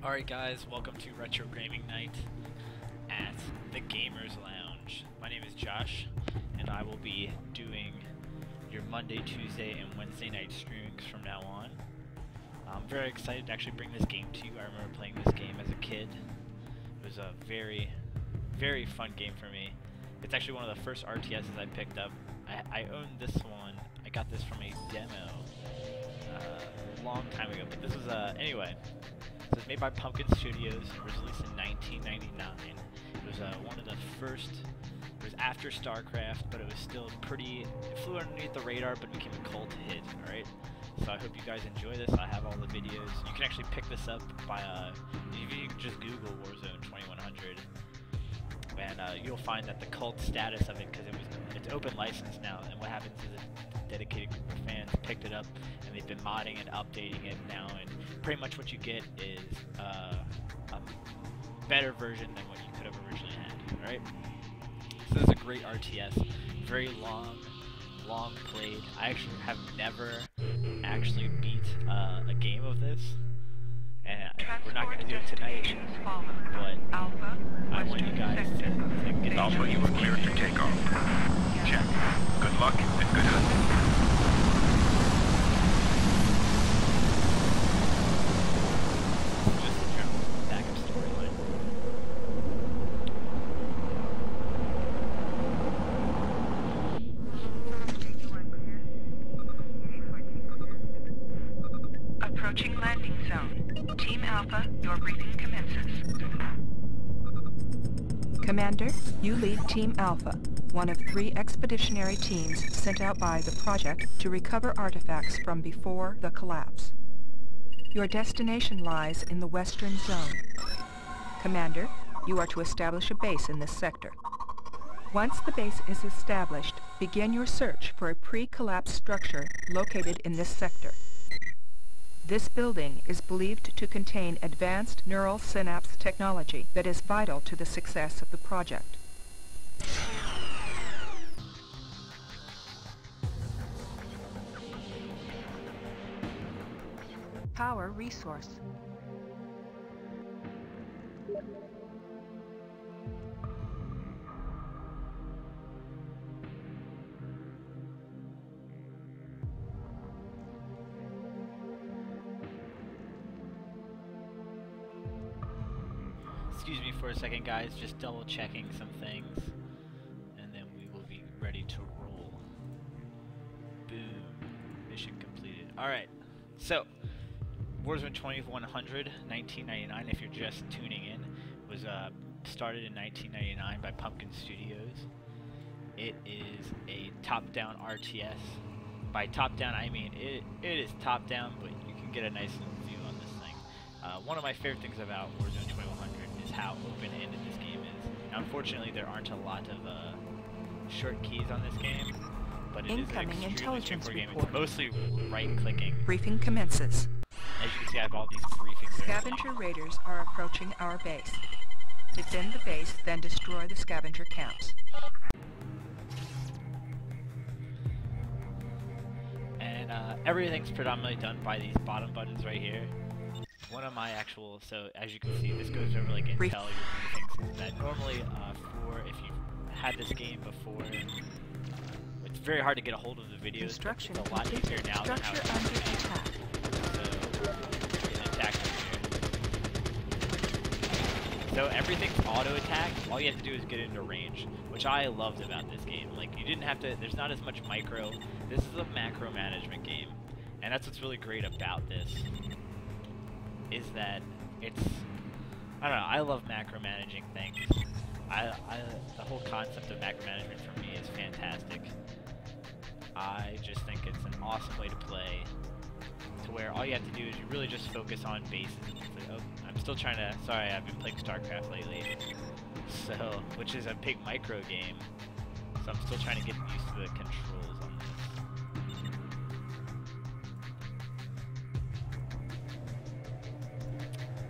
Alright guys, welcome to Retro Gaming Night at the Gamers Lounge. My name is Josh, and I will be doing your Monday, Tuesday, and Wednesday night streamings from now on. I'm very excited to actually bring this game to you. I remember playing this game as a kid. It was a very, very fun game for me. It's actually one of the first RTSs I picked up. I owned this one. I got this from a demo a long time ago, but this was anyway. So it was made by Pumpkin Studios. It was released in 1999. It was one of the first. It was after StarCraft, but it was still pretty. It flew underneath the radar, but became a cult hit. All right. So I hope you guys enjoy this. I have all the videos. You can actually pick this up by you can just Google Warzone 2100, and you'll find that the cult status of it, because it's open license now. And what happens is a dedicated group of fans picked it up, and they've been modding and updating it now. And pretty much what you get is a better version than what you could have originally had. All right. So this is a great RTS, very long played. I actually have never actually beat a game of this, and we're not going to do it tonight, but I want you guys to get it. Alpha, you were cleared to take off. Check. Good luck and good hunting. Approaching landing zone. Team Alpha, your briefing commences. Commander, you lead Team Alpha, one of 3 expeditionary teams sent out by the project to recover artifacts from before the collapse. Your destination lies in the western zone. Commander, you are to establish a base in this sector. Once the base is established, begin your search for a pre-collapse structure located in this sector. This building is believed to contain advanced neural synapse technology that is vital to the success of the project. Power resource. Excuse me for a second, guys, just double checking some things, and then we will be ready to roll. Boom. Mission completed. Alright, so Warzone 2100, 1999, if you're just tuning in, was started in 1999 by Pumpkin Studios. It is a top-down RTS. By top-down, I mean it is top-down, but you can get a nice little view on this thing. One of my favorite things about Warzone 2100 is how open-ended this game is. Now, unfortunately, there aren't a lot of short keys on this game, but it Incoming is an extremely intelligence straightforward game. report. It's mostly right-clicking. Briefing commences. As you can see, I have all these briefings. Scavenger raiders are approaching our base. Defend the base, then destroy the scavenger camps. And everything's predominantly done by these bottom buttons right here. One of my actual, so as you can see, this goes over like intel, your briefings, that normally for if you've had this game before, it's very hard to get a hold of the videos. Construction It's a lot easier now than how Structure it under used to be. attack. So, get attacked right here. So everything's auto attack. All you have to do is get into range, which I loved about this game. Like, you didn't have to, there's not as much micro. This is a macro management game, and that's what's really great about this. Is that it's, I don't know, I love macro managing things. The whole concept of macro management for me is fantastic. I just think it's an awesome way to play, to where all you have to do is you really just focus on bases. Like, oh, I'm still trying to, sorry, I've been playing StarCraft lately, so, which is a big micro game, so I'm still trying to get used to the controls on this.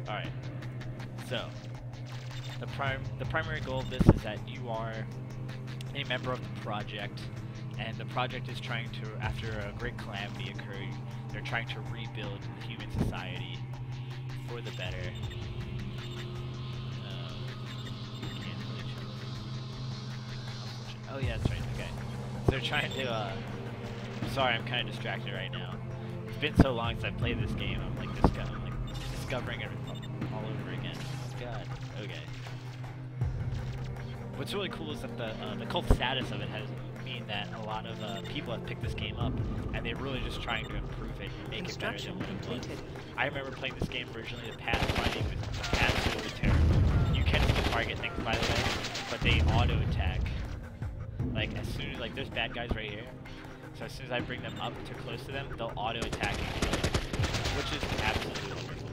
Alright, so the primary goal of this is that you are a member of the project, and the project is trying to, after a great calamity occurred, they're trying to rebuild human society for the better. they're trying to, sorry, I'm kind of distracted right now. It's been so long since I played this game, I'm like, discovering it all over again. God, okay. What's really cool is that the cult status of it has mean that a lot of people have picked this game up, and they're really just trying to improve it and make it better than what it was. I remember playing this game originally, the pathfinding was absolutely terrible. You can still target things, by the way, but they auto-attack. Like, as soon as, like, there's bad guys right here, so as soon as I bring them up too close to them, they'll auto-attack and kill them, which is absolutely wonderful.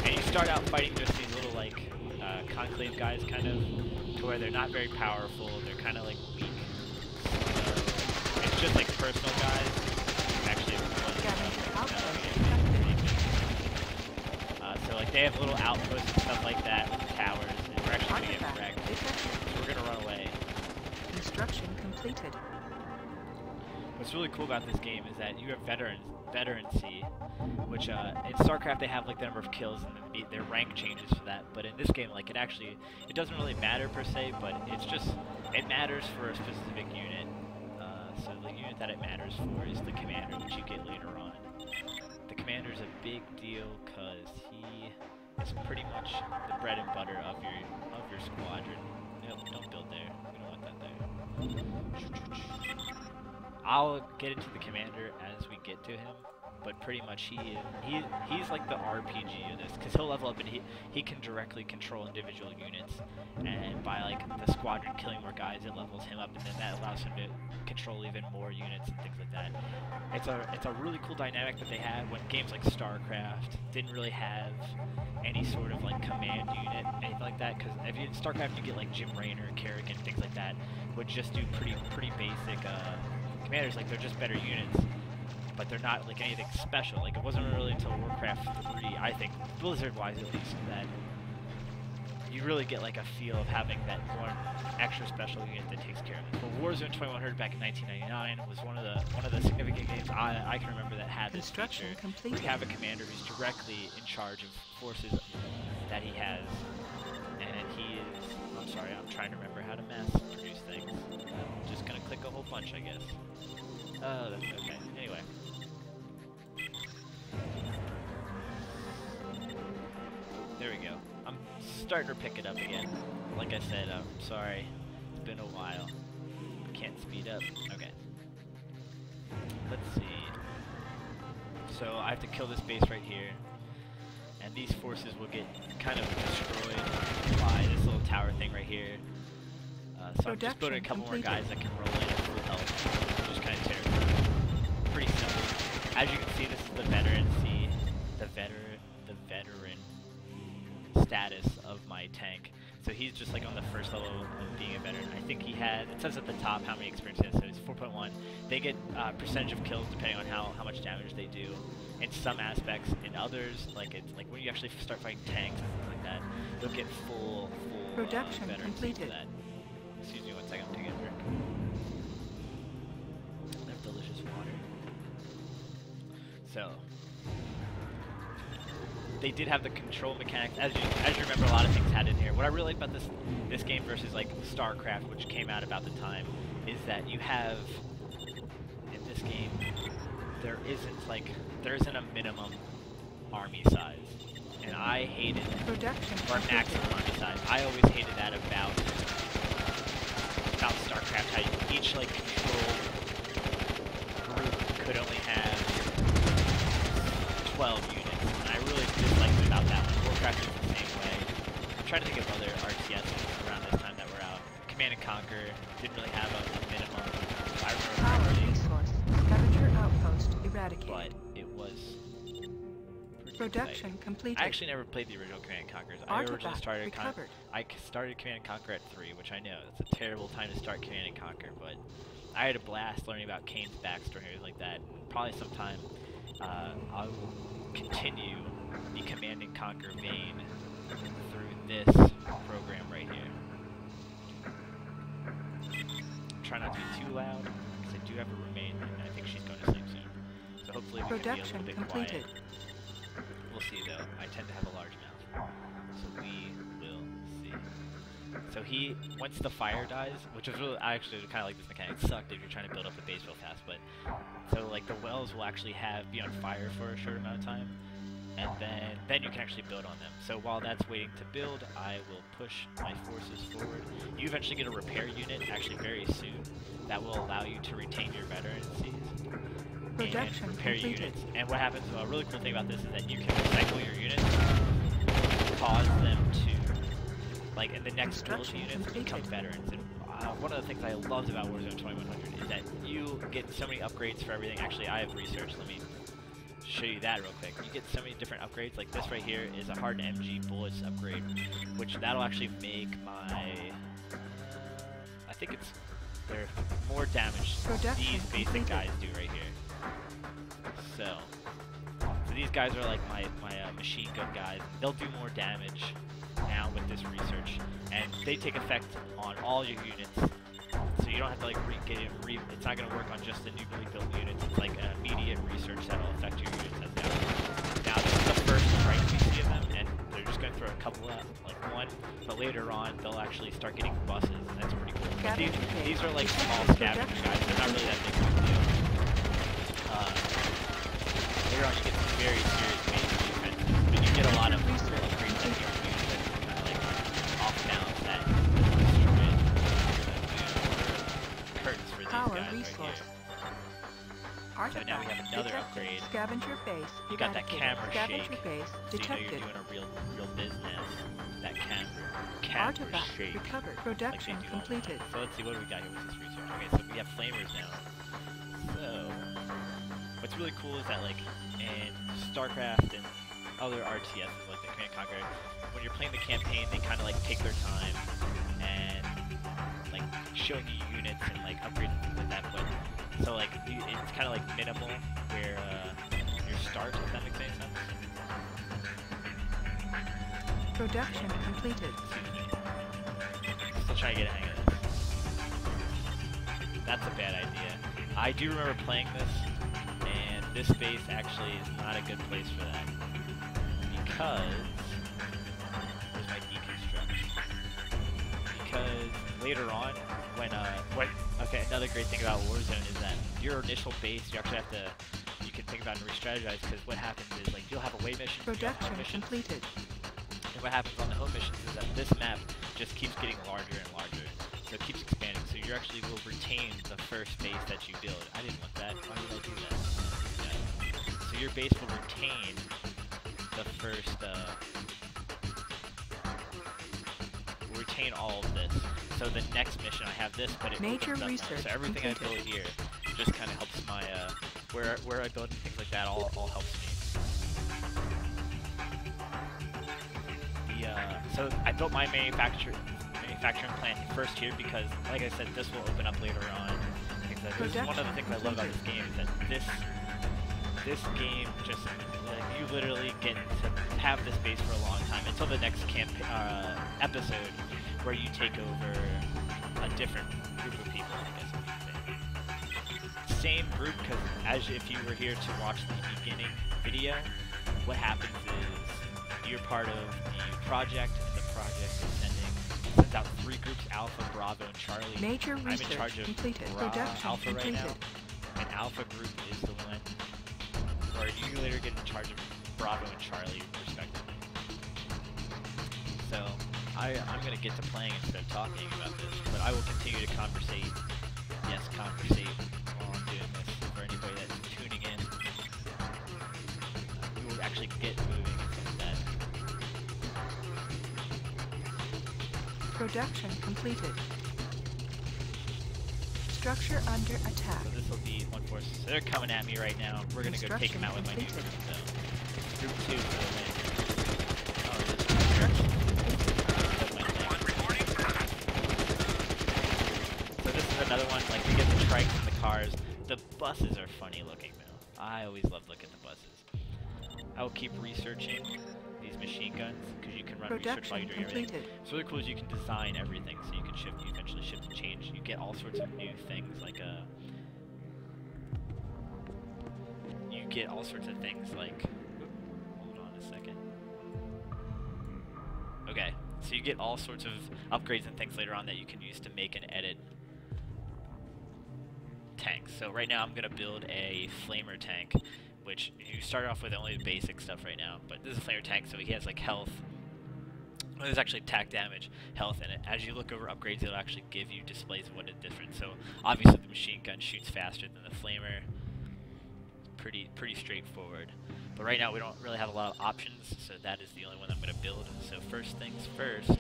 And you start out fighting just these little, like, conclave guys, kind of, to where they're not very powerful, they're kind of, like, weak. So, it's just, like, personal guys. Actually, so, like, they have little outposts and stuff like that with towers, and we're actually going to get wrecked. So we're going to run away. Construction completed. What's really cool about this game is that you have veterancy, which in StarCraft they have like the number of kills and their rank changes for that. But in this game, like it doesn't really matter per se, but it matters for a specific unit. So the unit that it matters for is the commander, which you get later on. The commander's a big deal because he is pretty much the bread and butter of your squadron. Nope, don't build there. We don't want that there. I'll get into the commander as we get to him, but pretty much he's like the RPG of this, because he'll level up and he can directly control individual units, and by like the squadron killing more guys, it levels him up, and then that allows him to control even more units and things like that. It's a really cool dynamic that they had when games like StarCraft didn't really have any sort of like command unit, anything like that, because if you in StarCraft you get like Jim Raynor, Kerrigan, things like that, would just do pretty basic commanders, like they're just better units, but they're not like anything special. Like it wasn't really until Warcraft 3, I think, Blizzard-wise at least, that you really get like a feel of having that one extra special unit that takes care of it. But Warzone 2100 back in 1999 was one of the significant games I can remember that had this feature. We have a commander who's directly in charge of forces that he has, and he is. I'm sorry, I'm trying to remember how to mass produce things. I'm just gonna click a whole bunch, I guess. Oh, that's okay. Anyway. There we go. I'm starting to pick it up again. Like I said, I'm sorry. It's been a while. Can't speed up. Okay. Let's see. So I have to kill this base right here. And these forces will get kind of destroyed by this little tower thing right here. So I'm just building a couple more guys that can roll in at full health, which is kind of terrible. Pretty simple. As you can see, this is the veterancy, the veteran status of my tank. So he's just like on the first level of being a veteran. I think he had, it says at the top how many experience he has, so it's 4.1. They get percentage of kills depending on how much damage they do in some aspects. In others, like it's like when you actually start fighting tanks and things like that, you'll get full production completed. For that. Excuse me one second, I'm taking a drink. I have delicious water. So they did have the control mechanics, as you remember, a lot of things had in here. What I really like about this game versus like StarCraft, which came out about the time, is that you have in this game there isn't a minimum army size, and I hated or maximum army size. I always hated that about StarCraft, how each like control group could only have 12 units. And I really disliked it about that one. Warcraft is the same way. I'm trying to think of other RTSs around this time that were out. Command and Conquer didn't really have a minimum. I remember resource. Scavenger outpost eradicated. But it was production completed. I actually never played the original Command and Conquers. I originally started Command and Conquer at 3, which I know it's a terrible time to start Command and Conquer, but I had a blast learning about Kane's backstory and like that. Probably sometime I will continue the Command and Conquer vein through this program right here. Try not to be too loud, because I do have a roommate, and I think she's going to sleep soon. So hopefully we can be a little bit quiet. We'll see though. I tend to have a large mouth, so we will see. So once the fire dies, which is really, I actually kind of like this mechanic. It sucked if you're trying to build up a base real fast, but so like the wells will actually be on fire for a short amount of time, and then you can actually build on them. So while that's waiting to build, I will push my forces forward. You eventually get a repair unit, actually very soon, that will allow you to retain your veterancies and repair your units. And what happens, a really cool thing about this is that you can recycle your units, cause them to, like in the next build units, become veterans. And one of the things I loved about Warzone 2100 is that you get so many upgrades for everything. Actually, I have researched. Let me show you that real quick. You get so many different upgrades. Like this right here is a hardened MG bullets upgrade, which that'll actually make my, I think they're more damage these basic guys do right here. So these guys are like my machine gun guys. They'll do more damage now with this research, and they take effect on all your units. So you don't have to like it's not going to work on just the newly built units. It's like an immediate research that will affect your units as they are. Now this is the first strike we see of them, and they're just going to throw a couple out, like one, but later on they'll actually start getting buses, and that's pretty cool. But these are like small scavenger guys. They're not really that big of a deal. Later on you get some very serious base defenses, but you get a lot of upgrades that you can use that kind of like off balance that curtains for these guys right here. So now we have another upgrade. Scavenger base. You got that camera shake, base so you know you're doing a real business. That camera shake. Recovered. Production like completed. So let's see what do we got here with this research. Okay, so we have flamers now. So what's really cool is that like in StarCraft and other RTSs like the Command & Conquer, when you're playing the campaign, they kind of like take their time and like showing you units and like upgrading things like that. But so like it's kind of like minimal where your start, if that makes any sense. Production completed. Still trying to get a hang of this. That's a bad idea. I do remember playing this, and this base actually is not a good place for that. Because where's my deconstruct? Because later on, okay, another great thing about Warzone is that your initial base, you actually have to, you can think about and re-strategize, because what happens is like you'll have away missions, production completed. And what happens on the home missions is that this map just keeps getting larger and larger. So it keeps expanding. So you actually will retain the first base that you build. I didn't want that. Why did I do that? Yeah. So your base will retain the first, will retain all of this. So the next mission I have this, but it major opens up research now. So everything completed. I build here just kind of helps my, where I build and things like that all helps me. So I built my manufacturing plant first here because, like I said, this will open up later on. This is one of the things I love about this game is that this game just like you literally get to have this base for a long time until the next episode where you take over a different group of people. I guess you could say. Same group, because as if you were here to watch the beginning video, what happens is you're part of the project. The project is sends out 3 groups: Alpha, Bravo, and Charlie. Major I'm in charge of completed. Production Alpha completed. right now, and Alpha group is the one, or you later get in charge of Bravo and Charlie, respectively. So I'm gonna get to playing instead of talking about this, but I will continue to conversate. Yes, conversate while I'm doing this. For anybody that's tuning in, we will actually get moving and stuff like that. Production completed. Structure under attack. So this will be one force. So they're coming at me right now. We're gonna go take them out with my nukes. So group 2 for the win. Oh, this is so this is another one. Like we get the trikes and the cars. The buses are funny looking though. I always love looking at the buses. I will keep researching these machine guns because you can run research while you're doing everything. What's really cool is you can design everything, so you can eventually shift and change. You get all sorts of new things like you get all sorts of things like hold on a second. Okay, So you get all sorts of upgrades and things later on that you can use to make and edit tanks. So right now I'm going to build a flamer tank, which you start off with only the basic stuff right now, but this is a flamer tank, so he has like health. Well, there's actually attack damage, health in it. As you look over upgrades, it'll actually give you displays of what is different. So obviously the machine gun shoots faster than the flamer. Pretty straightforward. But right now we don't really have a lot of options, so that is the only one I'm going to build. So first things first,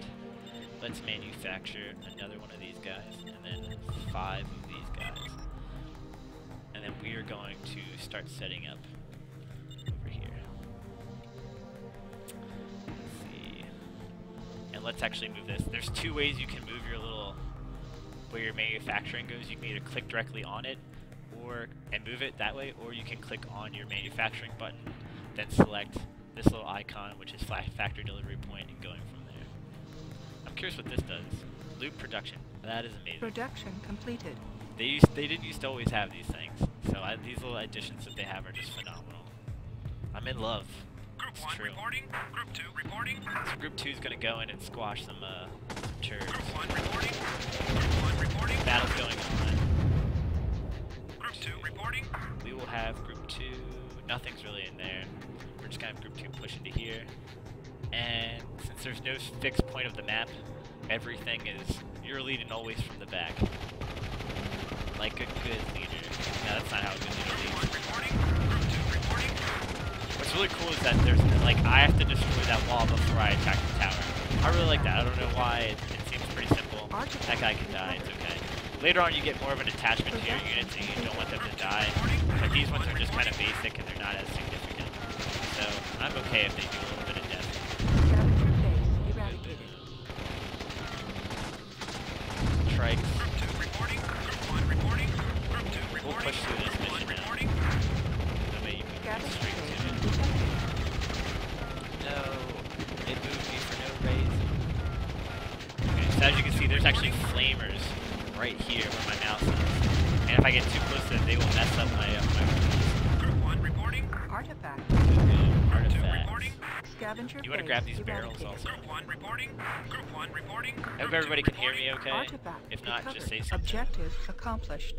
let's manufacture another one of these guys, and then 5 of these guys. And then we are going to start setting up over here. Let's see. And let's actually move this. There's 2 ways you can move your little, where your manufacturing goes. You can either click directly on it, and move it that way, or you can click on your manufacturing button, then select this little icon, which is factory delivery point, and going from there. I'm curious what this does. Loop production. That is amazing. Production completed. They didn't used to always have these things, so these little additions that they have are just phenomenal. I'm in love. Group It's 1 true. reporting. Group 2 reporting. So Group 2 is gonna go in and squash some turds. Group 1 reporting. Group 1 reporting. Battle's going on. Group 2 reporting. We will have Group 2. Nothing's really in there. We're just gonna have Group 2 push into here. And since there's no fixed point of the map, everything is, you're leading always from the back. Like a good leader. No, that's not how a good leader leads. Reporting. Group 2 reporting. What's really cool is that there's, like, I have to destroy that wall before I attack the tower. I really like that. I don't know why. It seems pretty simple. That guy can die. It's okay. Later on, you get more of an attachment to your units, and you don't want them to die. But these ones are just kind of basic, and they're not as significant. So I'm okay if they do a little bit of death. Scavenger base eradicated. Trikes. Group 2 reporting. Group 1 reporting. Group 2 reporting. We'll push through this Group 1 mission now. reporting. That way you can get Scavenger straight to base it. detected. No, it moved me for no reason. Okay, so as you can see, there's actually flamers right here where my mouse is. And if I get too close to them, they will mess up my Group 1 reporting. Artifact. artifacts. Reporting. Scavenger You want to base grab these barrels eradicated. also. Group 1 reporting. Group 1 reporting. I hope everybody can hear me okay. Artifact If not, just say recovered. something. Objective accomplished.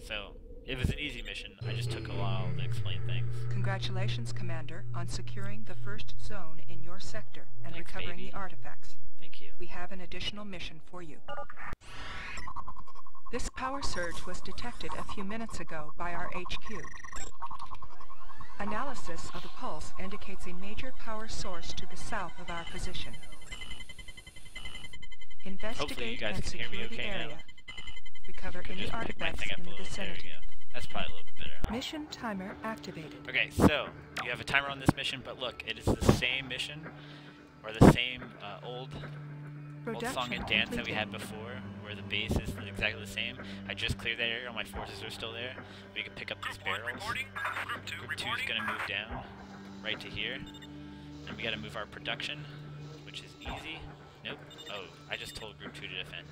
So, it was an easy mission. I just took a while to explain things. Congratulations, Commander, on securing the first zone in your sector and Thanks, recovering baby. the artifacts. Thank you. We have an additional mission for you. This power surge was detected a few minutes ago by our HQ. Analysis of the pulse indicates a major power source to the south of our position. Hopefully you Investigate guys and can hear me secure the okay now. area. Recover Could any just pick my artifacts thing up a in the little. There we vicinity. go. That's probably a little bit better. Mission timer activated. Okay, so you have a timer on this mission, but look, it is the same mission, or the same old song and dance that we had before, where the base is exactly the same. I just cleared that area, all my forces are still there. We can pick up these Group 1 barrels. reporting. Group 2 Group 2 is reporting. going to move down, right to here. And we got to move our production, which is easy. Nope. Oh, I just told Group 2 to defend.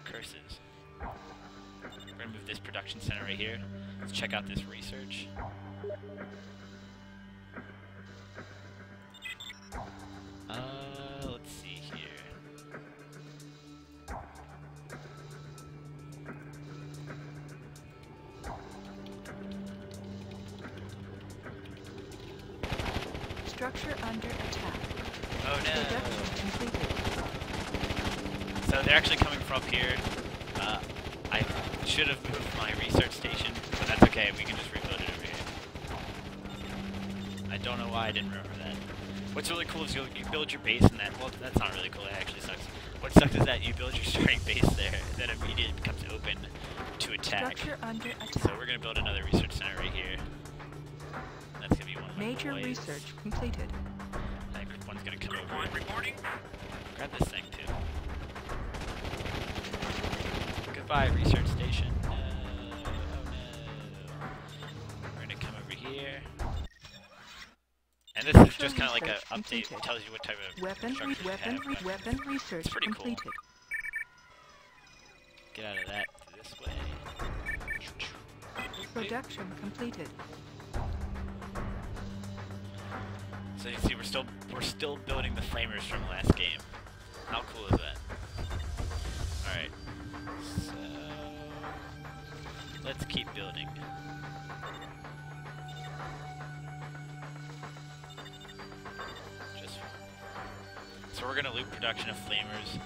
Curses. We're going to move this production center right here. Let's check out this research. Let's see here. Structure under attack. Oh no! Production completed. So they're actually coming from up here. I should have moved my research station, but that's okay. We can just rebuild it over here. I don't know why I didn't remember that. What's really cool is you build your base in that. Well, that's not really cool. It actually sucks. What sucks is that you build your starting base there, and then immediately it becomes open to attack. Structure under attack. So we're gonna build another research center right here. That's gonna be one of my Major boys. research completed. I think Group 1's gonna come Group over. 1 reporting. Grab this thing too. Goodbye, research station. No. Oh no. We're gonna come over here. And this is just kind of like an Research update. It completed. tells you what type of Weapon research pretty cool. completed. Get out of that this way. Production completed. So you see we're we're still building the flamers from last game. How cool is that? Alright. So let's keep building. Just so we're gonna loop production of flamers.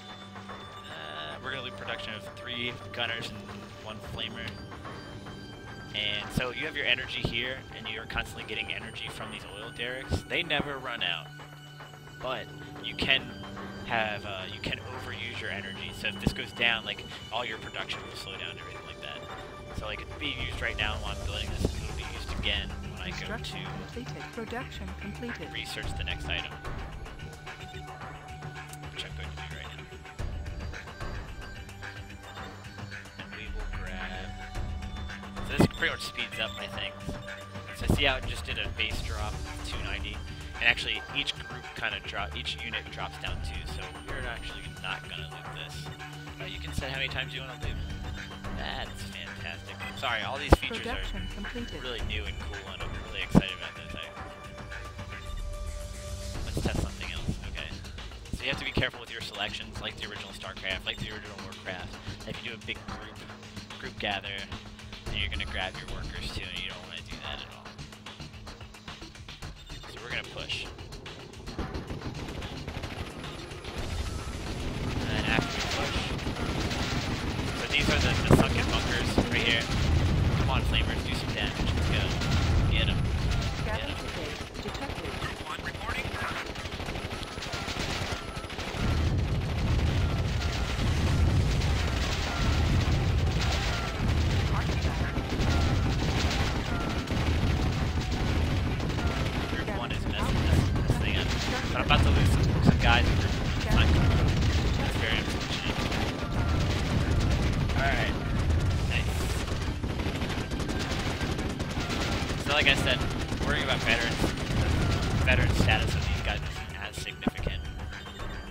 We're gonna loop production of 3 gunners and 1 flamer. And so you have your energy here, and you're constantly getting energy from these oil derricks. They never run out, but you can have you can overuse your energy. So if this goes down, like all your production will slow down and everything like that. So like it's being used right now while I'm building this, and it'll be used again when I go to Production completed. research the next item, which I'm going to do right now. And we will grab. So this pretty much speeds up my things. So see how it just did a base drop of 290, and actually each group kind of each unit drops down too. So we're actually not gonna loop this. You can set how many times you want to loop. That's fantastic. Sorry, all these features are really new and cool, and I'm really excited about this. Let's test something else. Okay. So you have to be careful with your selections, like the original StarCraft, like the original Warcraft. If you do a big group gather, then you're gonna grab your workers too, and you don't want to do that at all. So we're gonna push. And then after we push, so these are the sunken bunkers right here. Come on, flamers, do some damage. Let's go. Get them. Get them. Detected. Group 1 reporting. Group 1 is messing this thing up. But I'm about to lose some guys in group 1. It's not cool. That's very unfortunate. Alright. Nice. So like I said, worrying about veterans, the veteran status of these guys isn't as significant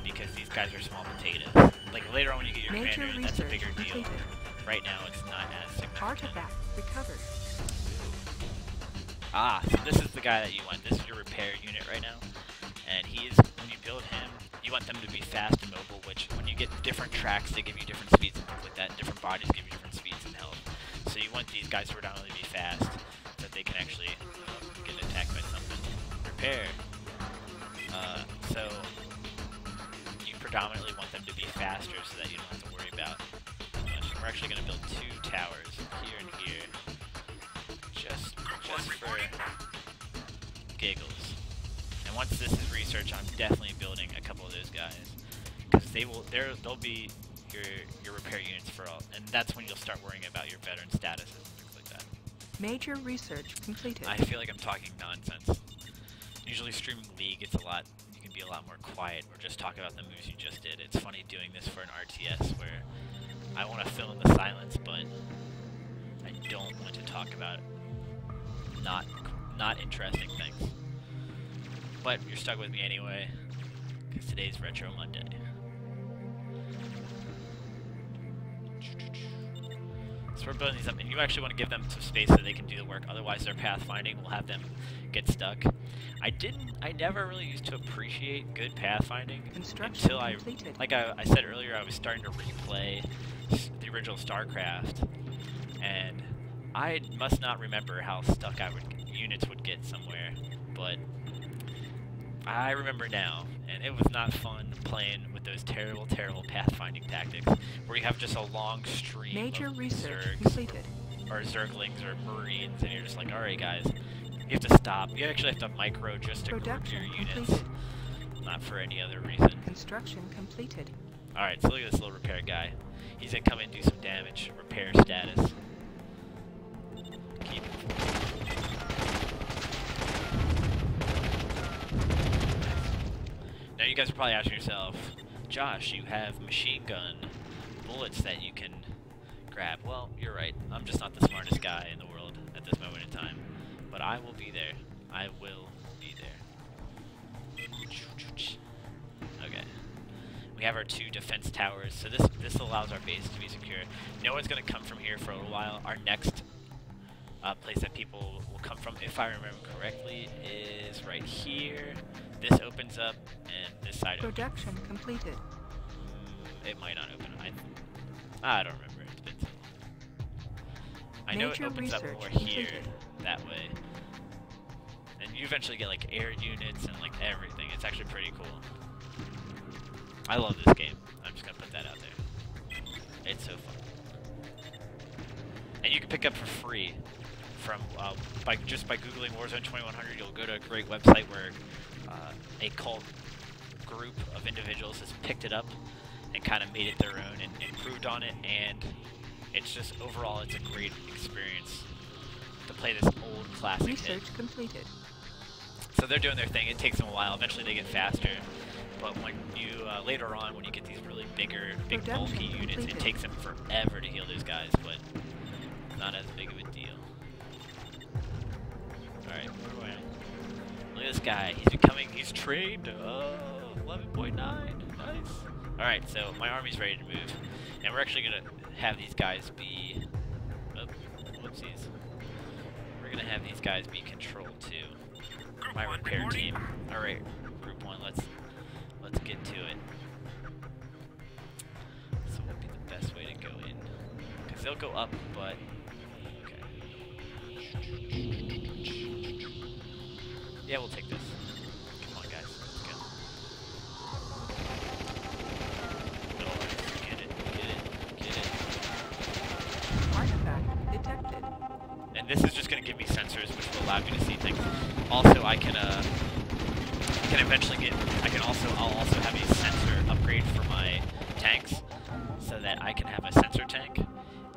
because these guys are small potatoes. Like later on when you get your commander, that's a bigger deal. Right now it's not as significant. Artifact recovered. Ah, so this is the guy that you want. This is your repair unit right now. And he is, when you build him, you want them to be fast and mobile, which when you get different tracks, they give you different speeds and things like that. Different bodies give you different speeds and health. So you want these guys to predominantly be fast, so that they can actually get attacked by something. Repair. So you predominantly want them to be faster so that you don't have to worry about much. We're actually going to build 2 towers, here and here, just for giggles. And once this is research, I'm definitely building a couple of those guys, because they'll be your repair units for all, and that's when you'll start worrying about your veteran statuses and things like that. Major research completed. I feel like I'm talking nonsense. Usually streaming League, you can be a lot more quiet or just talk about the moves you just did. It's funny doing this for an RTS where I want to fill in the silence, but I don't want to talk about not interesting things. But you're stuck with me anyway, because today's Retro Monday. So we're building these up, and you actually want to give them some space so they can do the work, otherwise their pathfinding will have them get stuck. I never really used to appreciate good pathfinding until like I said earlier, I was starting to replay the original StarCraft, and I must not remember how stuck units would get somewhere, but I remember now, and it was not fun playing with those terrible pathfinding tactics, where you have just a long stream Major of research Zergs, completed. or Zerglings, or Marines, and you're just like, alright guys, you have to stop. You actually have to micro just to group your units, not for any other reason. Construction completed. Alright, so look at this little repair guy. He's gonna come in and do some damage. Repair status. Keep Now you guys are probably asking yourself, Josh, you have machine gun bullets that you can grab. Well, you're right. I'm just not the smartest guy in the world at this moment in time. But I will be there. I will be there. Okay. We have our 2 defense towers, so this allows our base to be secure. No one's going to come from here for a little while. Our next place that people will come from, if I remember correctly, is right here. this opens up and this side opens. Production completed. It might not open. I don't remember. It's been so long. I know it Major opens up research more completed. here that way. And you eventually get like air units and like everything. It's actually pretty cool. I love this game. I'm just gonna put that out there. It's so fun. And you can pick up for free from just by googling Warzone 2100. You'll go to a great website where a cult group of individuals has picked it up and kind of made it their own and improved on it, and it's just overall it's a great experience to play this old classic hit. Research completed. So they're doing their thing. It takes them a while. Eventually they get faster, but when you later on when you get these really big bulky units, it takes them forever to heal those guys, but not as big of a deal. Alright, where do I am? Look at this guy. He's trained. Oh, 11.9. Nice. Alright, so my army's ready to move. And we're actually going to have these guys be... Oh, whoopsies. We're going to have these guys be controlled too. My repair team. Alright, group 1, let's get to it. So what would be the best way to go in? Because they'll go up, but... Yeah, we'll take this. Come on, guys. Let's go. No, get it. Artifact detected. And this is just going to give me sensors, which will allow me to see things. Also, I can eventually get. I'll also have a sensor upgrade for my tanks, so that I can have a sensor tank,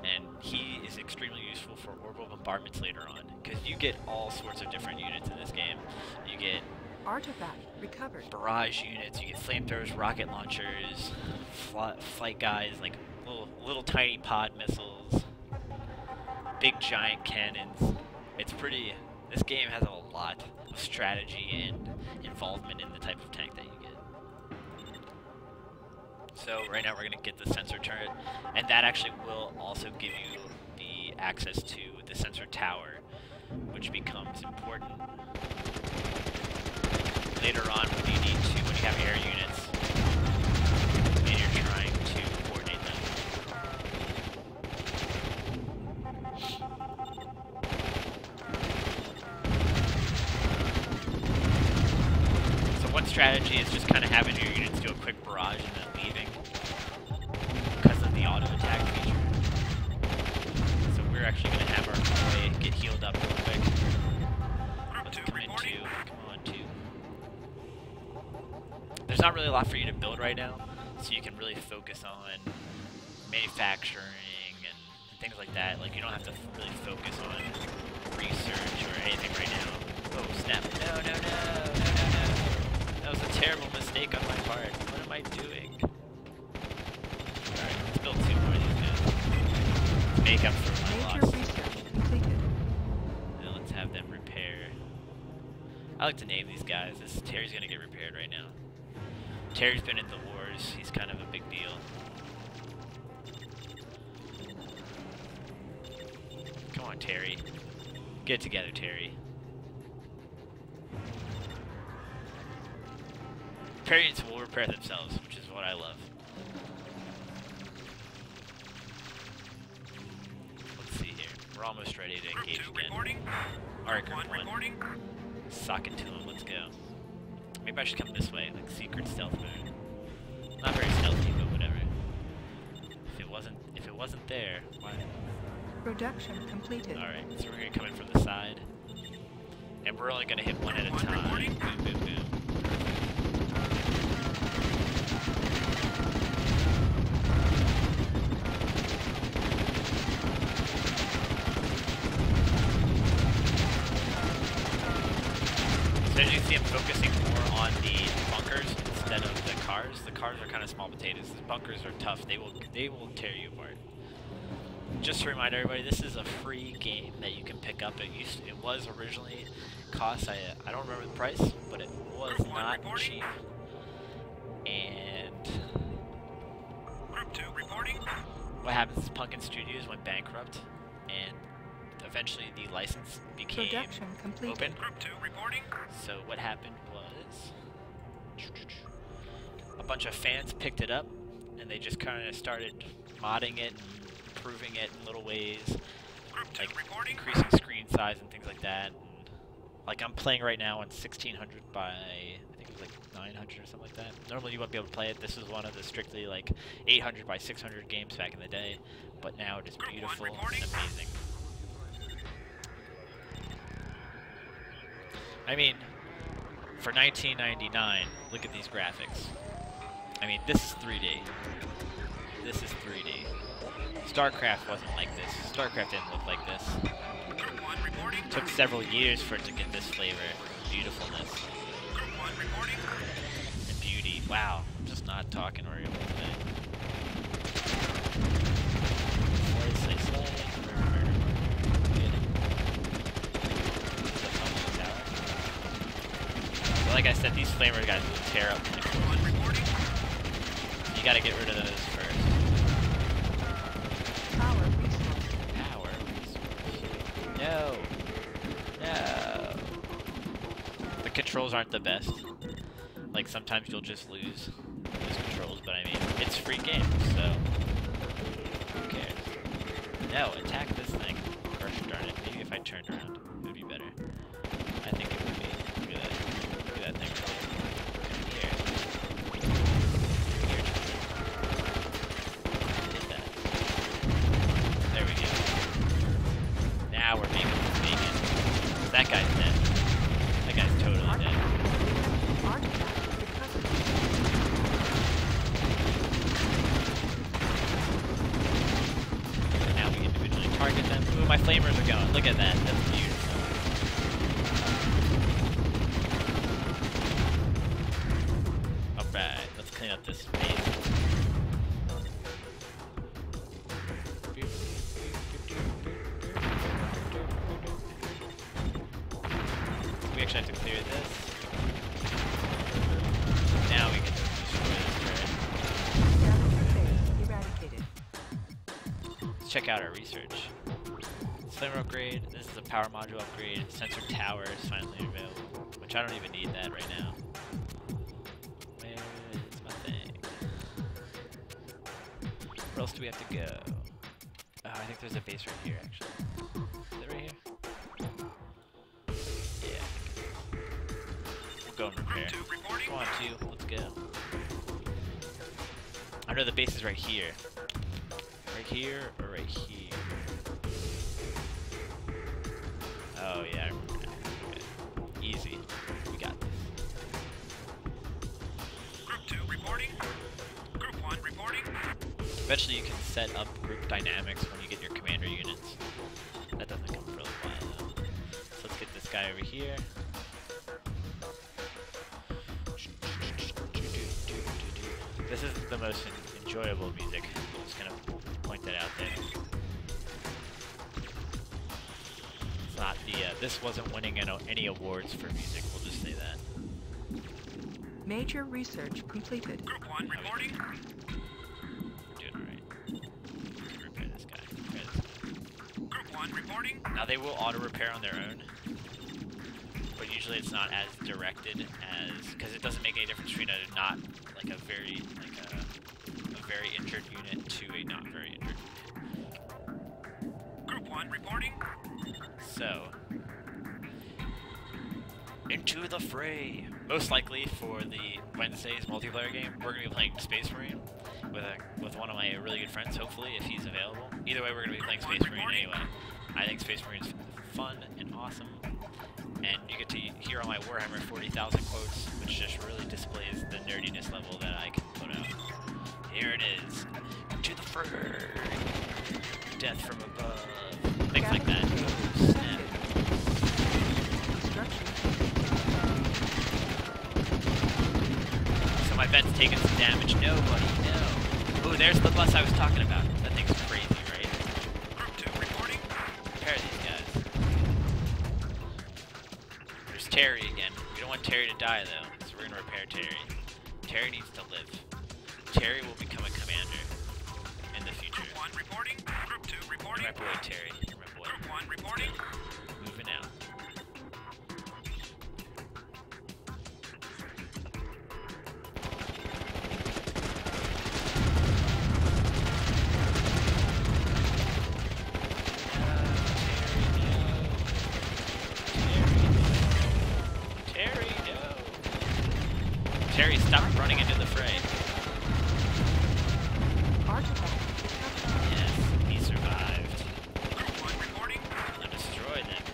and he is extremely useful for orbital bombardments later on, because you get all sorts of different units in this game. You get Artifact recovered. barrage units, you get flamethrowers, rocket launchers, flight guys, like little tiny pod missiles, big giant cannons. It's pretty. This game has a lot of strategy and involvement in the type of tank that you get. So right now we're going to get the sensor turret, and that actually will also give you the access to the sensor tower, which becomes important later on when you have air units and you're trying to coordinate them. So one strategy is just kind of having your units do a quick barrage and then leaving because of the auto attack feature. So we're actually going to have our boy get healed up real quick. Let's come in two. Come on, two. There's not really a lot for you to build right now, so you can really focus on manufacturing and things like that. Like, you don't have to really focus on research or anything right now. Oh, snap. No. That was a terrible mistake on my part. What am I doing? Alright, let's build 2 more of these guys. Let's make up for my Major loss. research completed. Now let's have them repair. I like to name these guys. Terry's gonna get repaired right now. Terry's been in the wars. He's kind of a big deal. Come on, Terry. Get it together, Terry. Repair units will repair themselves, which is what I love. Let's see here. We're almost ready to engage again. Alright, group 1. Sock it to him. Let's go. Maybe I should come this way, like secret stealth mode. Not very stealthy, but whatever. If it wasn't there, why? Production completed. Alright, so we're gonna come in from the side. And we're only gonna hit one at a time. Boom, boom, boom. So as you see, I'm focusing more on the bunkers instead of the cars. The cars are kind of small potatoes. The bunkers are tough. They will tear you apart. Just to remind everybody, this is a free game that you can pick up. It was originally cost. I don't remember the price, but it was not cheap. And what happens is Punkin Studios went bankrupt, and eventually the license became Production completed. open. So what happened was a bunch of fans picked it up, and they just kind of started modding it, and improving it in little ways, like increasing screen size and things like that. And, like, I'm playing right now on 1600 by, I think it was like 900 or something like that. Normally you wouldn't be able to play it. This is one of the strictly like 800 by 600 games back in the day, but now it is beautiful and amazing. I mean, for 1999, look at these graphics. I mean, this is 3D. This is 3D. StarCraft wasn't like this. StarCraft didn't look like this. It took several years for it to get this flavor, beautifulness, and beauty. Wow, I'm just not talking very well today. But like I said, these flamer guys will tear up. You gotta get rid of those first. Power resource. No. No. The controls aren't the best. Like, sometimes you'll just lose controls, but I mean, it's free game, so who cares? No, attack this thing. Gosh darn it. Maybe if I turned around, it would be better. I think it would be. Look at that. Look at that thing. Here. Here. Hit that. There we go. Now we're making this bacon. That guy's dead. That guy's totally dead. Now we individually target them. Ooh, my flamers are going. Look at that. That's beautiful. Alright, let's clean up this space. We actually have to clear this. Now we can destroy this turret. Let's check out our research. Flamer upgrade. This is a power module upgrade. Sensor tower is finally available, which I don't even need that right now. Where is my thing? Where else do we have to go? Oh, I think there's a base right here, actually. Is it right here? Yeah. We'll go and repair. Go on, 2. Let's go. I know the base is right here. Right here or right here? Oh yeah, I remember now. Okay. Easy. We got this. Group 2 reporting. Group 1 reporting. Eventually you can set up group dynamics when you get your commander units. That doesn't come for a little while though. So let's get this guy over here. This isn't the most enjoyable music. I'm just gonna point that out there. It's not the, this wasn't winning any awards for music, we'll just say that. Major research completed. Group 1 reporting. We're doing alright. Repair this guy. Repair this guy. Group 1 reporting. Now they will auto-repair on their own, but usually it's not as directed as, because it doesn't make any difference between a not, like a very, like a very injured unit to a not very injured unit. Group 1 reporting. So, into the fray. Most likely for the Wednesday's multiplayer game, we're going to be playing Space Marine with one of my really good friends, hopefully, if he's available. Either way, we're going to be playing Space Marine anyway. I think Space Marine's fun and awesome, and you get to hear all my Warhammer 40,000 quotes, which just really displays the nerdiness level that I can put out. Here it is. To the fray. Death from above. Things like that. Snap. So my vet's taking some damage. Nobody, no. Ooh, there's the bus I was talking about. That thing's crazy, right? Group 2 reporting. Repair these guys. There's Terry again. We don't want Terry to die, though, so we're gonna repair Terry. Terry needs to live. Terry will become a commander in the future. Group 1 reporting. Group 2 reporting. My boy Terry. My boy. Group 1 reporting. Moving out. Terry, stop running into the fray. Artifact. Yes, he survived. I destroyed them.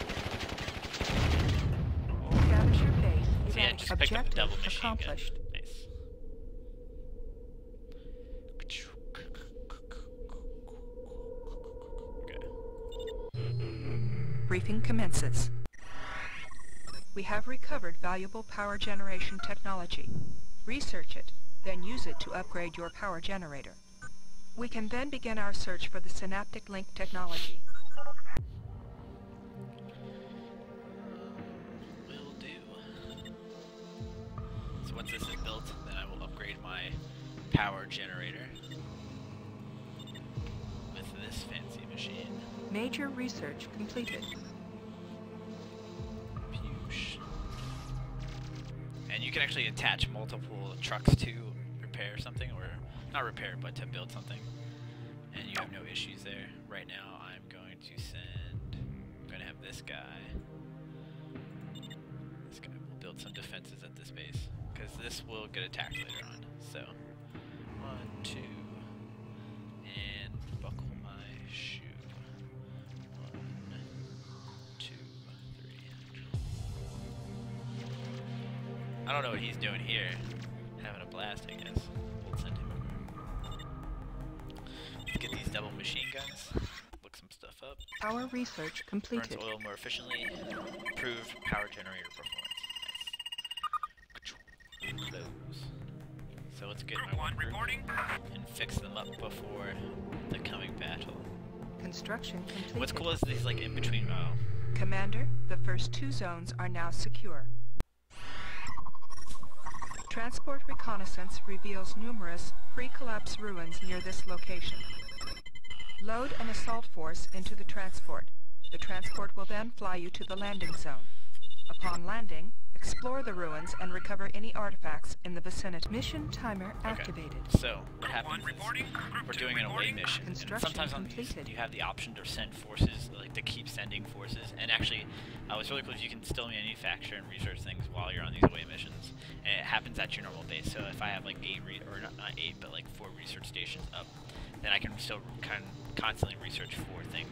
Capture base. So yeah, just picked up a double machine accomplished. gun. Nice. Briefing commences. We have recovered valuable power generation technology. Research it, then use it to upgrade your power generator. We can then begin our search for the synaptic link technology. Will do. So once this is built, then I will upgrade my power generator with this fancy machine. Major research completed. Poosh. And you can actually attach multiple trucks to repair something, or not repair, but to build something. And you have no issues there. Right now, I'm going to have this guy. This guy will build some defenses at this base, because this will get attacked later on. So, 1, 2, and buckle my shoe. 1, 2, 3. I don't know what he's doing here. Having a blast, I guess. We'll send him over. Let's get these double machine guns. Look some stuff up. Power research completed. Burns oil more efficiently. Improved power generator performance. Nice. Close. So let's get my one group and fix them up before the coming battle. Construction completed. What's cool is these like in between. Oh. Commander, the first 2 zones are now secure. Transport reconnaissance reveals numerous pre-collapse ruins near this location. Load an assault force into the transport. The transport will then fly you to the landing zone. Upon landing, explore the ruins and recover any artifacts in the vicinity. Mission timer activated. So, what happens is, we're doing an away mission. And sometimes on these, you have the option to send forces, like to keep sending forces. And actually, what's really cool is you can still manufacture and research things while you're on these away missions. And it happens at your normal base. So if I have like 8, or not 8, but like 4 research stations up, then I can still constantly research for things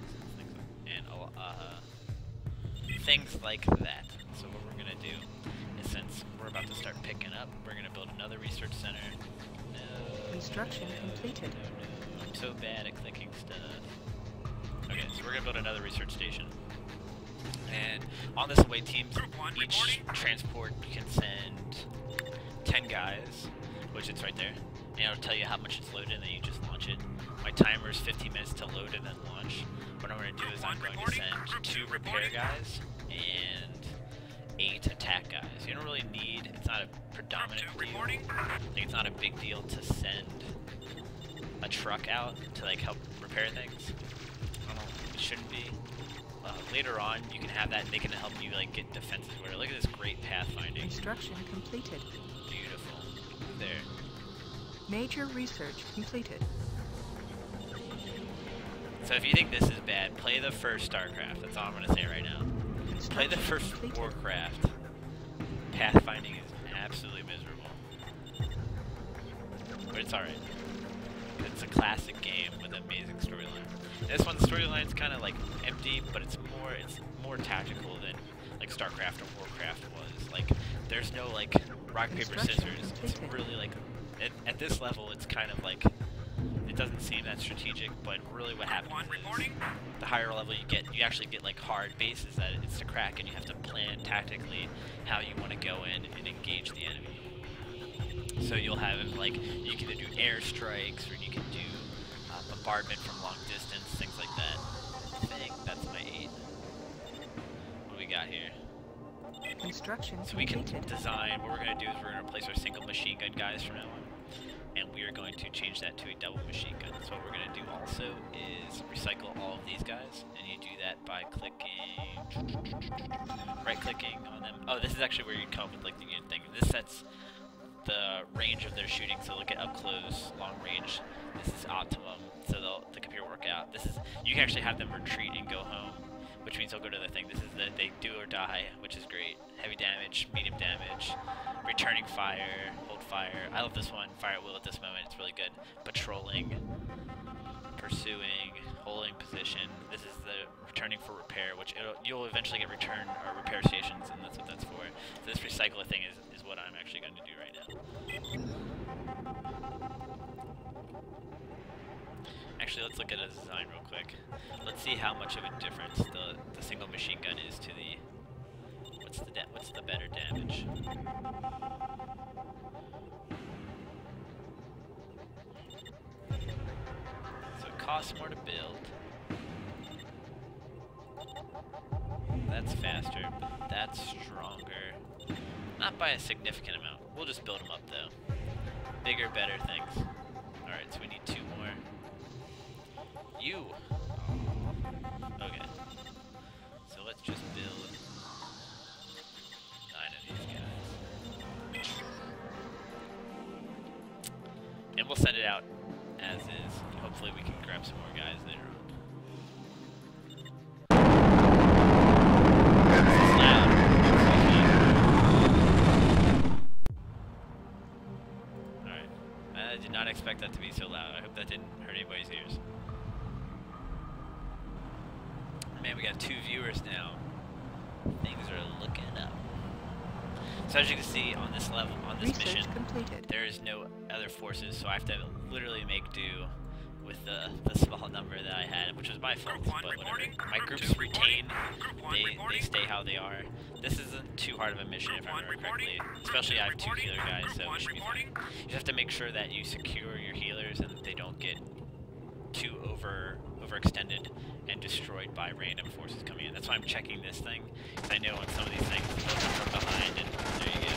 things like that. So what we're gonna do is, since we're about to start picking up, we're gonna build another research center. Construction completed. I'm so bad at clicking stuff. Okay, so we're gonna build another research station. And on this away teams, each transport can send 10 guys, which it's right there. And it'll tell you how much it's loaded, and then you just launch it. My timer is 50 minutes to load and then launch. What I'm going to do is I'm going to send 2 repair guys and 8 attack guys. You don't really need, it's not a predominant deal. Like, it's not a big deal to send a truck out to like help repair things. I don't know, it shouldn't be. Later on, you can have that, and they can help you like get defenses. Where look at this great pathfinding. Construction completed. Beautiful. There. Major research completed. So if you think this is bad, play the first StarCraft. That's all I'm going to say right now. Play the first Warcraft. Pathfinding is absolutely miserable. But it's alright. It's a classic game with an amazing storyline. This one's storyline's kind of like empty, but it's more tactical than like StarCraft or Warcraft was. Like, there's no like rock, paper, scissors. It's really like, at this level, it's kind of like, it doesn't seem that strategic, but really what happens is, the higher level you get, you actually get like hard bases that it's to crack, and you have to plan tactically how you want to go in and engage the enemy. So you'll have like, you can do airstrikes, or you can do bombardment from long distance, things like that. I think that's my 8. What do we got here? Construction so we can completed. design, what we're going to do is we're going to replace our single machine gun guys from now on. And we are going to change that to a double machine gun. So what we're going to do also is recycle all of these guys, and you do that by right-clicking on them. Oh, this is actually where you come up with like the unit thing. This sets the range of their shooting, so look at up close, long range. This is optimum, so the computer will work out. This is, you can actually have them retreat and go home, which means they'll go to the thing. This is the they do or die, which is great. Heavy damage, medium damage, return returning fire, hold fire. I love this one, fire at will at this moment, it's really good. Patrolling, pursuing, holding position. This is the returning for repair, which you'll eventually get return or repair stations, and that's what that's for. So this recycler thing is what I'm actually going to do right now. Actually, let's look at a design real quick. Let's see how much of a difference the single machine gun is to the what's the better damage. So it costs more to build. That's faster, but that's stronger. Not by a significant amount. We'll just build them up though. Bigger, better things. Alright, so we need 2 more. You! Okay. So let's just build 9 of these guys. And we'll send it out as is. Hopefully we can grab some more guys later on. This is loud. Alright. I did not expect that to be so loud. I hope that didn't hurt anybody's ears. Man, we got 2 viewers now. Things are looking up. So as you can see on this level, on this mission, there is no other forces, so I have to literally make do with the small number that I had, which was my fault, but whatever. My groups retain, they stay how they are. This isn't too hard of a mission if I remember correctly, especially I have 2 healer guys, so it should be fine. You just have to make sure that you secure your healers and that they don't get too overextended and destroyed by random forces coming in. That's why I'm checking this thing, because I know on some of these things they'll come from behind, and there you go.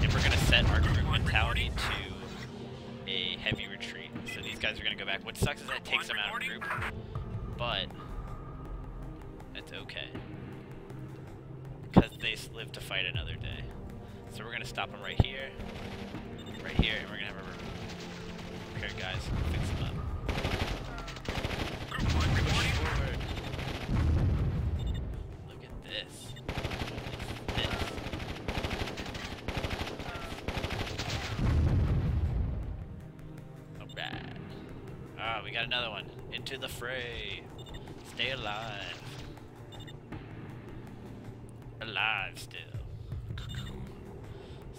And we're going to set our group mentality to a heavy retreat. So these guys are going to go back. What sucks is that it takes them out of the group, but that's okay, because they live to fight another day. So we're going to stop them right here, and we're going to have a repair guys fix them up. Push forward. Look at this. Alright. Ah, we got another one. Into the fray. Stay alive. Alive still.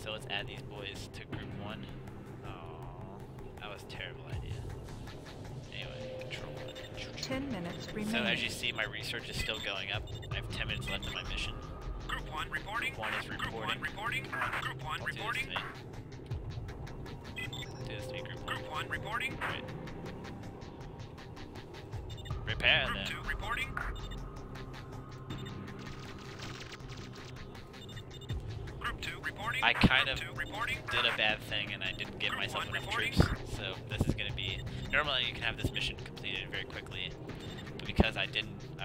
So let's add these boys to group 1. That was a terrible idea. Anyway, control it. 10 minutes remaining. So as you see, my research is still going up. I have 10 minutes left in my mission. Group 1 reporting. Group 1 is reporting. Group 1 reporting. Group 1 reporting. Do this to me, Group 1. Group 1 reporting. Right. Repair Group them. 2 reporting. Group 2 reporting. I kind of Group 2 reporting. did a bad thing and I didn't give myself enough reporting. troops. So this is going to be... Normally you can have this mission completed very quickly. But because I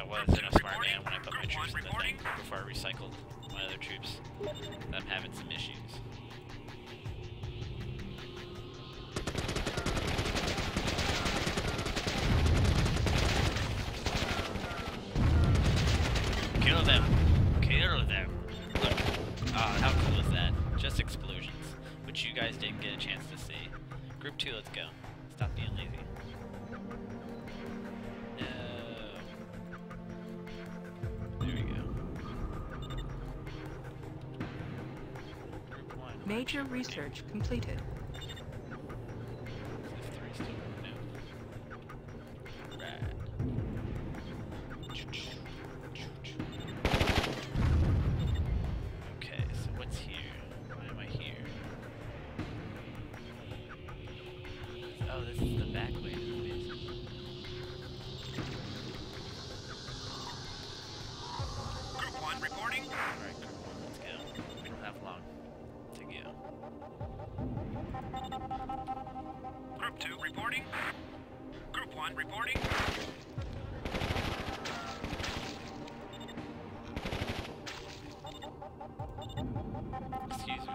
wasn't a smart man when I put my troops in the thing before I recycled my other troops, I'm having some issues. Kill them! Kill them! Look. Ah, how cool is that? Just explosions, which you guys didn't get a chance to see. Group 2, let's go. Stop being lazy. No. There we go. Group 1. Major research completed. F3 still? No. Rad. Okay, so what's here? Why am I here? Oh, this is the back way to the base. Group 1 reporting. Alright, Group 1, let's go. We don't have long to go. Group 2 reporting. Group 1 reporting. Excuse me.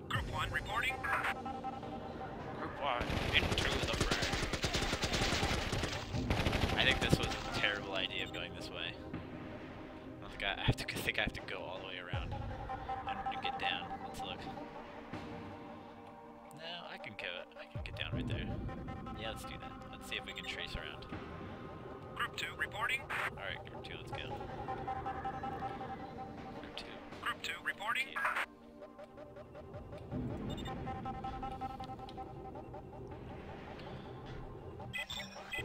Group 1 reporting. Group 1, into the fray. I think this was a terrible idea of going this way. think I have to go all the way around and get down. Let's look. No, I can get down right there. Yeah, let's do that. Let's see if we can trace around. Group 2 reporting. Alright, Group 2, let's go. Group 2. Group 2 reporting.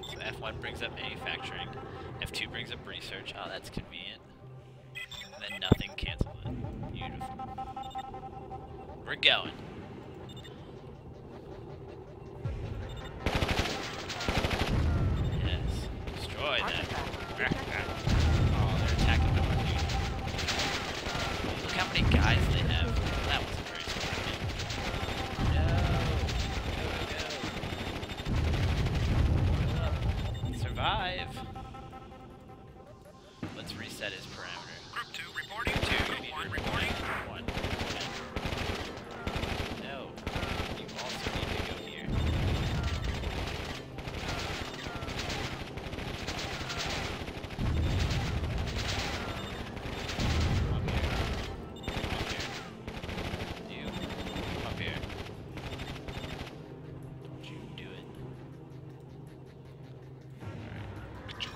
So F1 brings up manufacturing. F2 brings up research. Oh, that's convenient. And then nothing cancels it. Beautiful. We're going. Yes. Destroy them. Oh, they're attacking over here. Look how many guys they have. That wasn't very smart. No. Go. Survive. Let's reset his parameter. Group 2 reporting. 2, Group you need 1 to reporting. 1. No. You also need to go here. Up here. Up here. You. Up here. Don't you do it. Alright.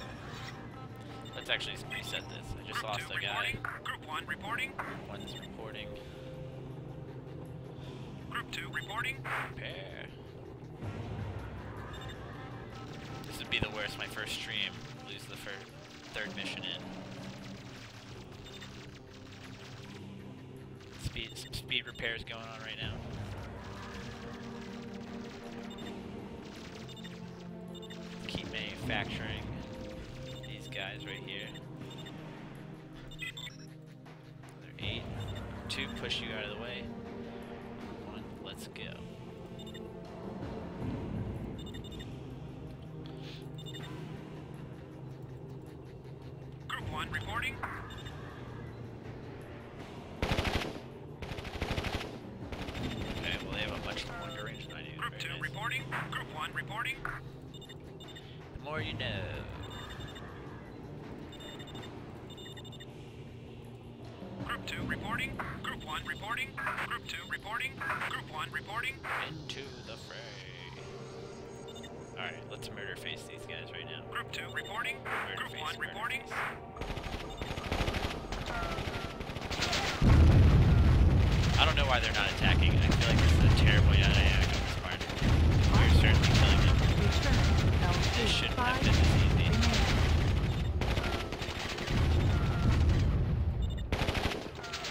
Let's actually reset this. I just Group lost 2 a guy. reporting. Group 1 reporting. One's reporting. Group 2 reporting. Prepare. This would be the worst. My first stream. Lose the third mission in. Speed repairs going on right now. Keep manufacturing these guys right here. They're 8. 2, push you out of the way. 1, let's go. Group 1 reporting. Okay, well they have a much longer range than I do. Group 2 Very nice. reporting. Group 1 reporting. The more you know. Group 2 reporting. Group 1 reporting. Group 2 reporting. Group 1 reporting. Into the fray. Alright, let's murder face these guys right now. Group 2 reporting. Murder Group face, 1 murder reporting. face. I don't know why they're not attacking. I feel like this is a terrible attack on this part. We're certainly killing them. This shouldn't have been this easy.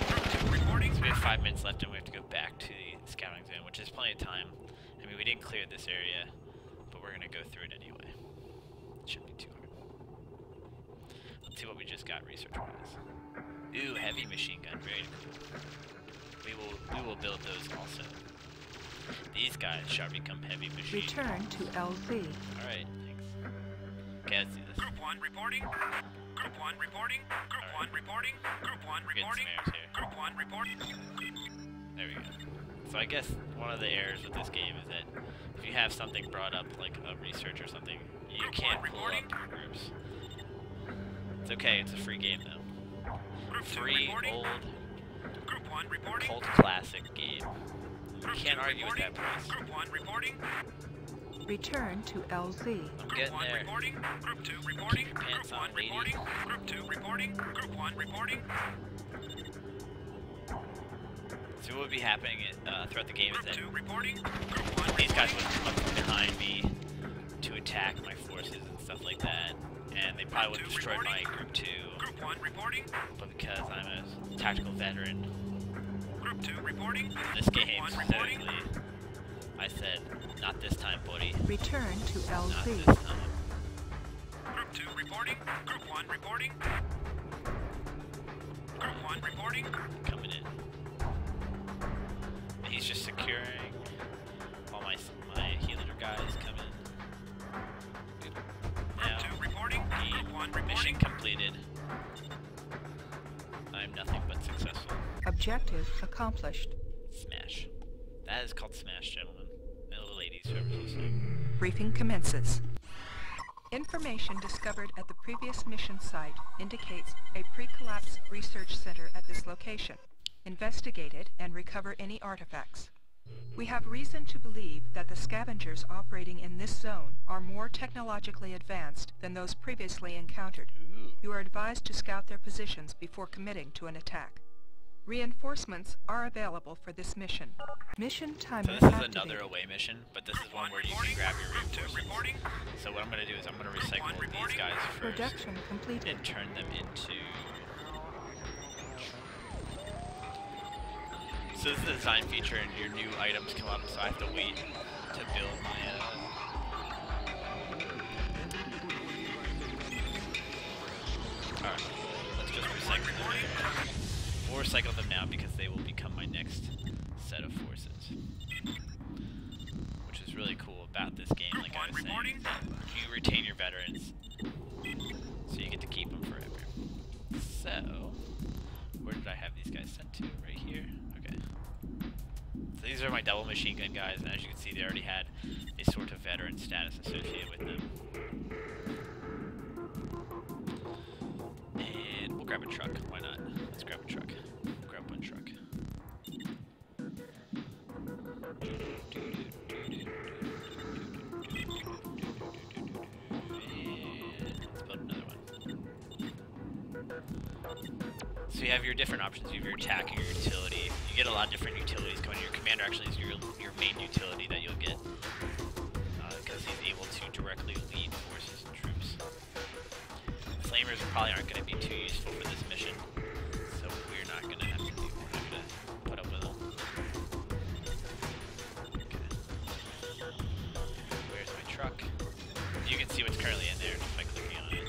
Group 2 reporting. So we have 5 minutes left and we have to go back to the scouting zone, which is plenty of time. I mean, we didn't clear this area, but we're gonna go through it anyway. It shouldn't be too hard. Let's see what we just got research-wise. Ooh, heavy machine gun, very cool. We will build those also. These guys shall become heavy machine. Return to LZ. Alright, thanks. Okay, let's do this. Group 1 reporting. Group 1 reporting. Group 1 reporting. Group 1 We're getting reporting. some errors here. Group 1 reporting. There we go. So I guess one of the errors with this game is that if you have something brought up, like a research or something, you can't pull up groups. It's okay, it's a free game though. Group 2 Free, reporting. old, Group 1 reporting. cult classic game. You Group can't 2 argue with reporting. that price. Group 1 reporting. Return to LZ. I'm Group getting 1 there. reporting. Group 2 reporting. Keep your pants Group on, 1 lady. reporting. Group 2 reporting. Group 1 reporting. So what would be happening throughout the game is Group that 2 reporting. Group 1 these guys reporting. would come up from behind me to attack my forces and stuff like that, and they probably would have destroyed my group 2, Group 1 reporting. but because I'm a tactical veteran Group 2 reporting. in this game Group 1 reporting. specifically, I said, not this time, buddy. Return to Not LZ. this time. Group 2 reporting. Group 1 reporting. Group 1 reporting. Coming in. And he's just securing all my healer guys coming in. Now, Group 2 reporting. Group 1 the mission reporting. completed. I'm nothing but successful. Objective accomplished. Smash. That is called Smash, gentlemen. And ladies, whoever's listening. Briefing commences. Information discovered at the previous mission site indicates a pre-collapse research center at this location. Investigate it and recover any artifacts. We have reason to believe that the scavengers operating in this zone are more technologically advanced than those previously encountered. You are advised to scout their positions before committing to an attack. Reinforcements are available for this mission. Mission timer So this is activated. another away mission, but this is one where you can grab your reinforcements. So what I'm going to do is I'm going to recycle these guys first Production completed. and turn them into... So this is a design feature and your new items come up, so I have to wait to build my... Alright, let's just recycle them. We'll recycle them now because they will become my next set of forces. Which is really cool about this game, like I was saying. You retain your veterans, so you get to keep them forever. So, where did I have these guys sent to? Right here? Okay. So these are my double machine gun guys, and as you can see, they already had a sort of veteran status associated with them. And we'll grab a truck, why not? Let's grab a truck. We'll grab one truck. And let's build another one. So you have your different options. You have your attack and your utility. You get a lot of different utilities going. Your commander actually is your main utility that you'll get. Because he's able to directly lead forces and troops. Flamers probably aren't going to be too useful for this mission, so we're not going to have to do. We're not going to put up with them. Okay. Where's my truck? You can see what's currently in there just by clicking on it.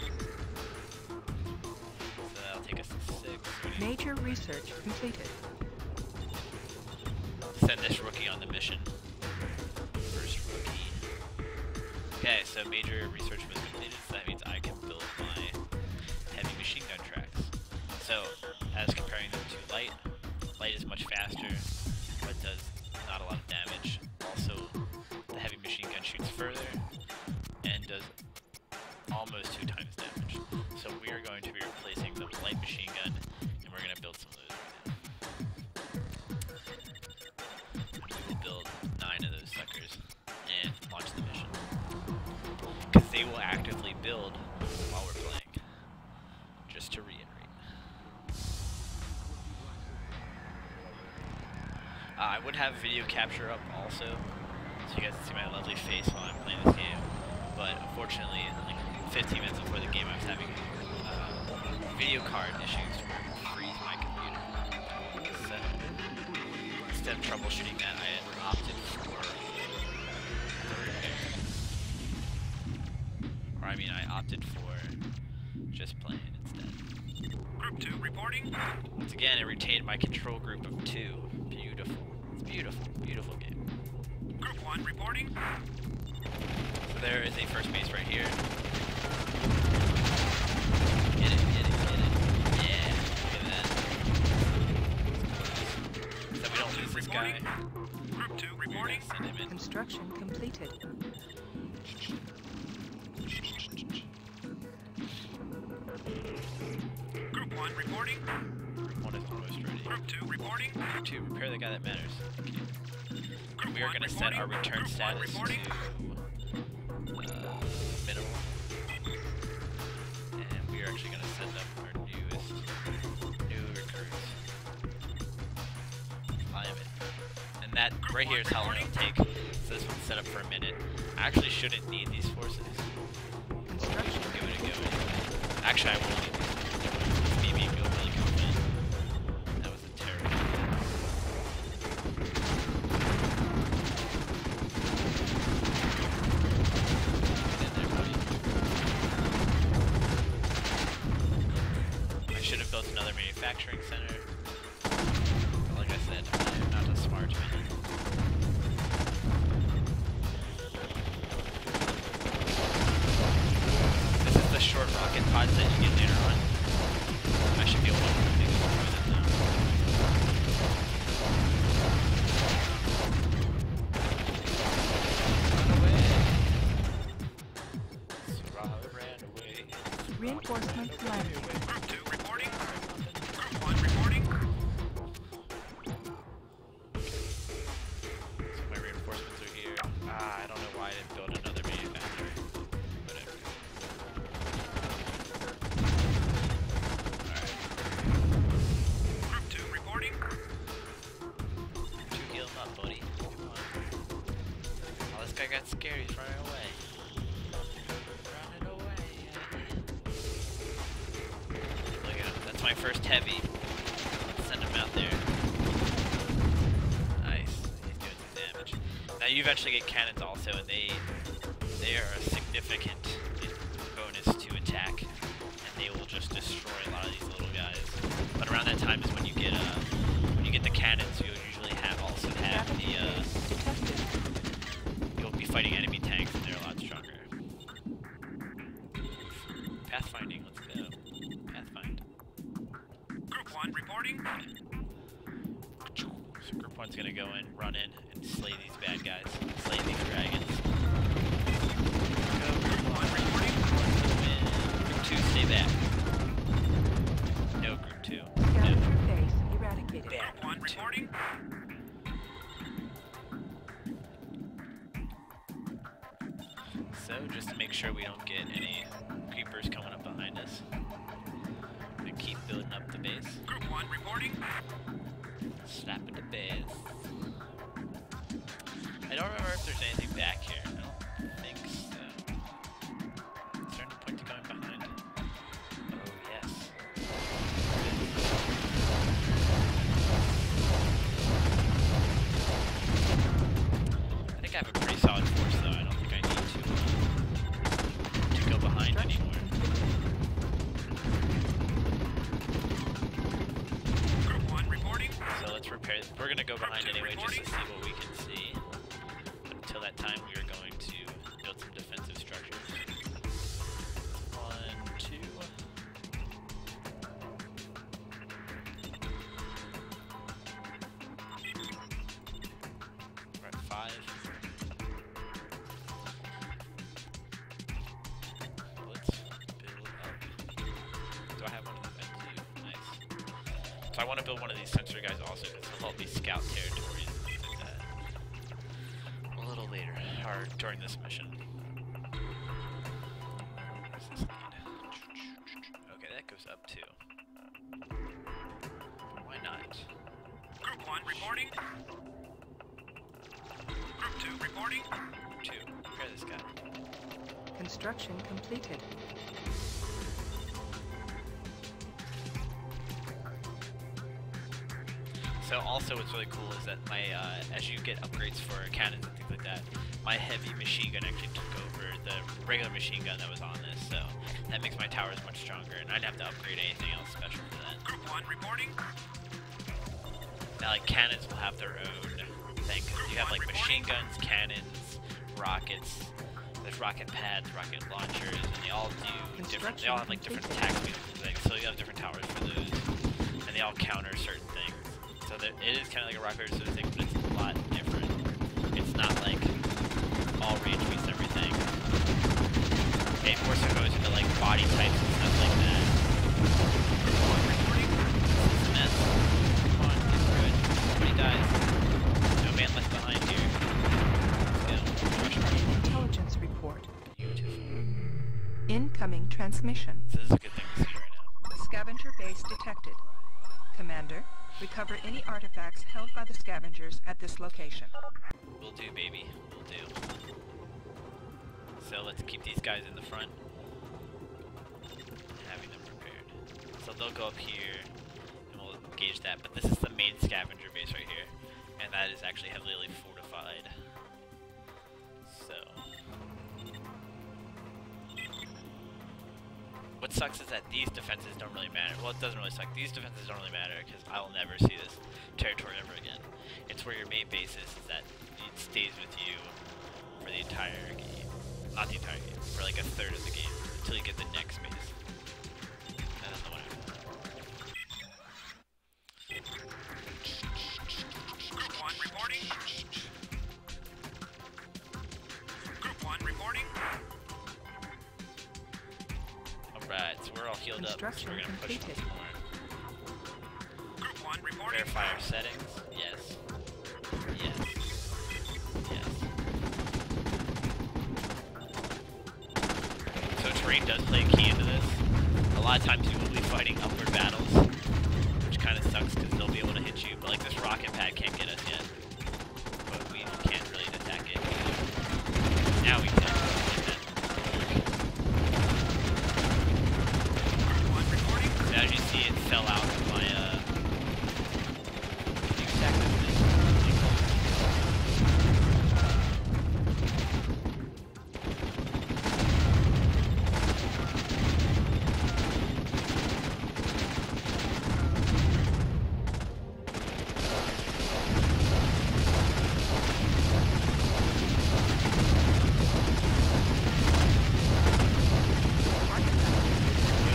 So that'll take us to 6. Major research completed. Send this rookie on the mission. First rookie. Okay, so major research was completed, so that means I can build my heavy machine gun tracks. So, as comparing them to light, light is much faster, but does not a lot of damage. Also, the heavy machine gun shoots further, and does almost 2 times damage. So we are going to be replacing the light machine gun, and we're going to build some of those right now. We will build 9 of those suckers, and launch the mission. Because they will actively build while we're playing. Just to reiterate. I would have video capture up also, so you guys can see my lovely face while I'm playing this game. But unfortunately, like 15 minutes before the game, I was having video card issues where it would freeze my computer. So instead of troubleshooting that, I had opted for the repair. Or I mean, I opted for just playing instead. Group 2 reporting. Once again, it retained my control group of 2. Beautiful. It's beautiful. Beautiful game. Group 1 reporting. So there is a first base right here. Get it, get it, get it. Yeah, look at that. So we don't lose this guy. Group 2 We're gonna reporting. send him in. Construction completed. Group 1 reporting. One is almost ready. Group 2 reporting. To repair the guy that matters. Thank you. Group We are 1 going to set our reporting. return Group 1 status to reporting. minimal. And we are actually going to send up our new recruits. Climb it. And that right here is how long it'll take. So this one's set up for a minute. I actually shouldn't need these forces. Construction Give it a go anyway. Actually, I will need these. It's me being really confident. That was a terrible. Get in there, buddy. I should have built another manufacturing center. But like I said, I'm not a smart man. This is the short rocket pods that you get later on. I should be able to move things more with it now. Run away! Surah. my first heavy. Let's send him out there. Nice. He's doing some damage. Now you eventually get cannons also, and they are a significant bonus to attack, and they will just destroy a lot of these little guys. But around that time is when you get the cannons. You'll usually also have the you'll be fighting enemy tanks, and they're a lot stronger. Pathfinding, let's go. Pathfind. Group 1 reporting. So Group 1's gonna go in, run in, and slay these bad guys. Slay these dragons. Go, Group 1 reporting. Group 2, stay back. No, Group 2. Scavenger base eradicated. Bad. Group 1 reporting. So, just to make sure we don't get any creepers coming up behind us, I'm gonna keep building up the base. Group 1 reporting. Slapping the base. I don't remember if there's anything back here. I don't think so. Is there any point to going behind? Oh, yes. I think I have a pretty solid force, though. I don't think I need to go behind anymore. Group 1 reporting. So let's repair. We're gonna go behind anyway just to see what we can see. But until that time, we are going to build some defensive structures. 1, 2. We're at 5. Let's build up. Do I have one of them? I do. Nice. So I want to build one of these sensor guys also, because they'll help me scout territories and things like that. A little later, or during this mission. Where's this lead? Okay, that goes up too. Why not? Group 1 reporting. Group 2 reporting. 2. Repair this guy. Construction completed. So also what's really cool is that my, as you get upgrades for cannons and things like that, my heavy machine gun actually took over the regular machine gun that was on this, so that makes my towers much stronger, and I didn't have to upgrade anything else special for that. Group 1 reporting. Now, like, cannons will have their own thing, 'cause you have, like, machine guns, cannons, rockets, there's rocket pads, rocket launchers, and they all do different, they all have, like, different attack speeds and things, so you have different towers for those, and they all counter certain things. So it is kind of like a rocket sort of thing, but it's a lot different. It's not like all range beats everything. It more so goes into like body types and stuff like that. This is a mess. Come on, get through it. Nobody dies. No man left behind here. Let's go. Intelligence report. Beautiful. Incoming transmission. So this is a good thing to see right now. Scavenger base detected. Commander, recover any artifacts held by the scavengers at this location. Will do, baby. Will do. So let's keep these guys in the front. Having them prepared. So they'll go up here, and we'll engage that. But this is the main scavenger base right here. And that is actually heavily fortified. So... what sucks is that these defenses don't really matter. Well, it doesn't really suck. These defenses don't really matter because I'll never see this territory ever again. It's where your main base is that it stays with you for the entire game. Not the entire game, for like a third of the game until you get the next base. And then the one after that. Group 1 reporting. Group 1 reporting. Alright, so we're all healed up, so we're gonna push once more. Group 1 reporting. Verify our settings. Yes. Yes. Yes. So terrain does play a key into this. A lot of times you will be fighting upward battles, which kind of sucks because they'll be able to hit you, but like this rocket pad can't get us yet. But we can't really attack it. Now we can. As you see, it's fell out of my, exactly what this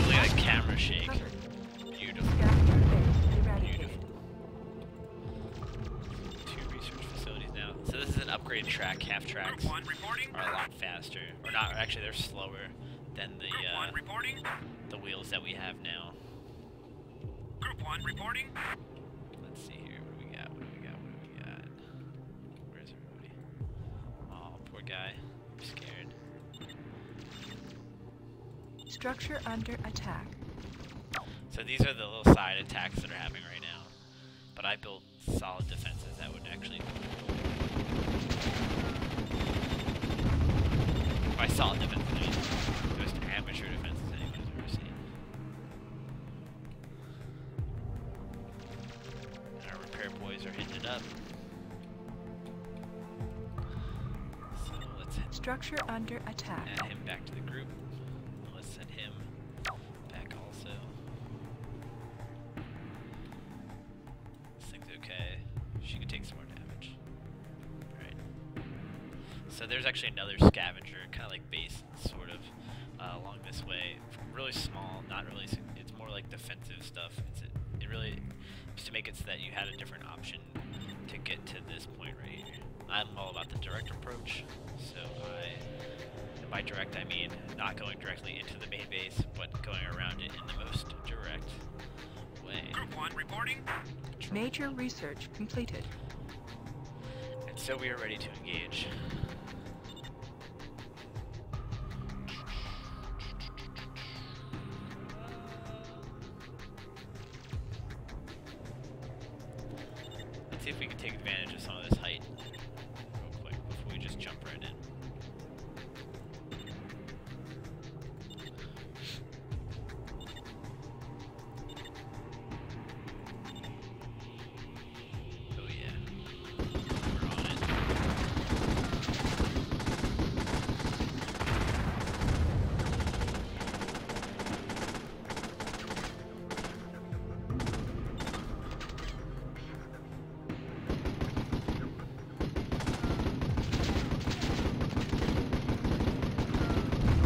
really like camera shake. Beautiful. Beautiful. 2 research facilities now. So this is an upgraded track. Half tracks Group 1 reporting. are a lot faster. Or not, actually they're slower than Group 1 reporting. the wheels that we have now. Group 1 reporting. Let's see here. What do we got? What do we got? What do we got? Where's everybody? Oh, poor guy. I'm scared. Structure under attack. So these are the little side attacks that are happening right now. But I built solid defenses that would actually... By solid defenses, I mean most amateur defenses anyone's ever seen. And our repair boys are hitting it up. So let's Structure under attack. add him back to the group. Let's send him back also. This thing's okay. She could take some more damage. Alright. So there's actually another scavenger, kind of like base, sort of, along this way. Really small, not really, it's more like defensive stuff. It really is to make it so that you had a different option to get to this point right here. I'm all about the direct approach, so by direct I mean not going directly into the main base, but going around it in the most direct way. Group 1 reporting. Major research completed. And so we are ready to engage. Let's see if we can take advantage of some of this height real quick before we just jump right in. Oh yeah. We're on it.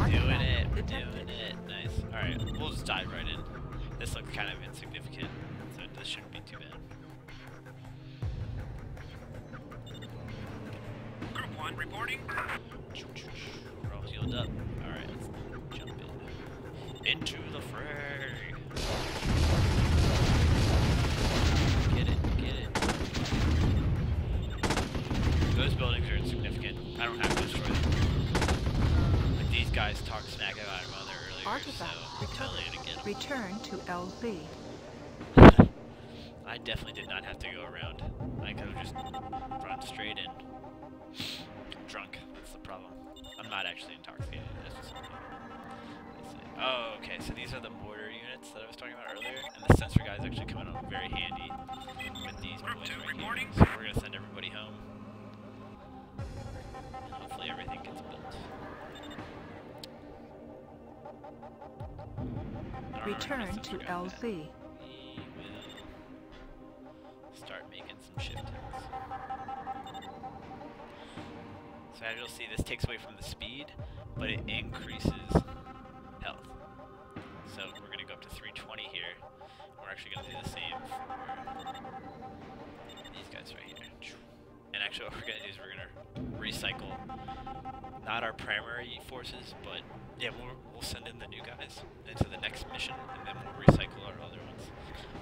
Doing it, we're doing it. Nice. Alright, we'll just dive right in. This looks kind of insignificant, so this shouldn't be too bad. Group 1 reporting. We're all healed up. Alright, let's jump in. Into the fray! Get it, get it. Those buildings are insignificant. I don't have to destroy them. Like these guys talked smack about him there earlier, Artifact so I'm totally gonna get them. Return to LZ. I definitely did not have to go around. I could have just run straight in. Drunk, that's the problem. I'm not actually intoxicated, that's just something. Oh, okay, so these are the mortar units that I was talking about earlier, and the sensor guys actually come in very handy with these Group boys 2 right here. reporting. So we're gonna send everybody home. And hopefully everything gets built. Return to LZ. We will start making some shiftings. So as you'll see, this takes away from the speed, but it increases health. So we're going to go up to 320 here. We're actually going to do the same for these guys right here. And actually what we're going to do is we're going to recycle not our primary forces, but yeah, we'll send in the new guys into the next mission, and then we'll recycle our other ones,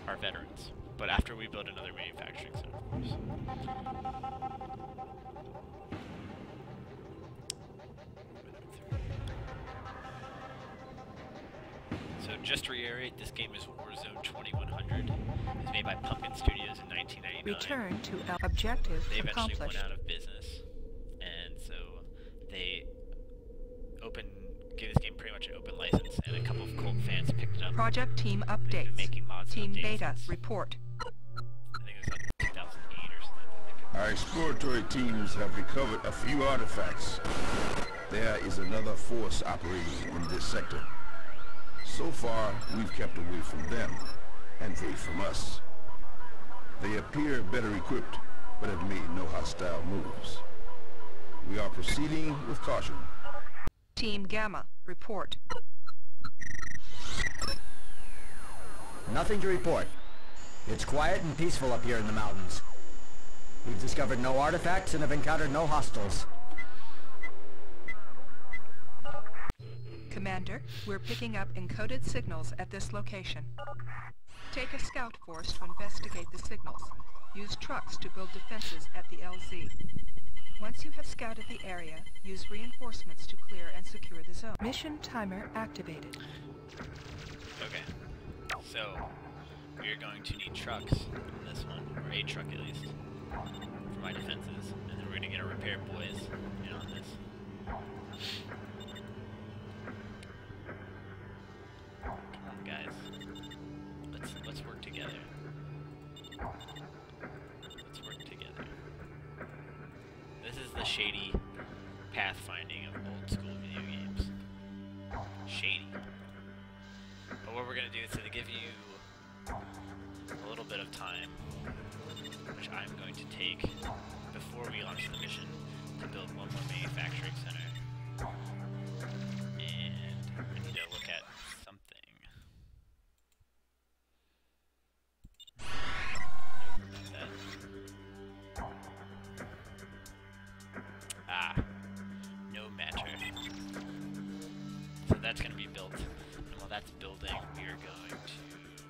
our veterans. But after we build another manufacturing center, of course. So just to reiterate, this game is Warzone 2100. It was made by Pumpkin Studios in 1999. Return to objective They eventually accomplished. went out of business, and so they gave this game pretty much an open license, and a couple of cult fans picked it up Project team They've been updates. making mods and Team updates Beta, since, report. I think it was like 2008 or something. Our exploratory teams have recovered a few artifacts. There is another force operating in this sector. So far, we've kept away from them, and they from us. They appear better equipped, but have made no hostile moves. We are proceeding with caution. Team Gamma, report. Nothing to report. It's quiet and peaceful up here in the mountains. We've discovered no artifacts and have encountered no hostiles. Commander, we're picking up encoded signals at this location. Take a scout force to investigate the signals. Use trucks to build defenses at the LZ. Once you have scouted the area, use reinforcements to clear and secure the zone. Mission timer activated. Okay. So, we are going to need trucks on this one, or a truck at least, for my defenses, and then we're going to get our repair boys in on this. Come on, guys. Let's work together. Let's work together. This is the shady pathfinding of old school video games. Shady. But what we're going to do is to give you a little bit of time, which I'm going to take before we launch the mission, to build one more manufacturing center. And I need to look at something. No matter. So that's going to be built. And while that's building, we are going to...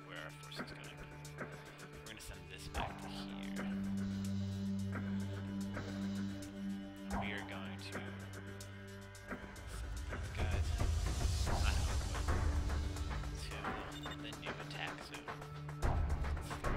Where are our forces going? We're going to send this back to here. We are going to send these guys to the new attack zone. 3.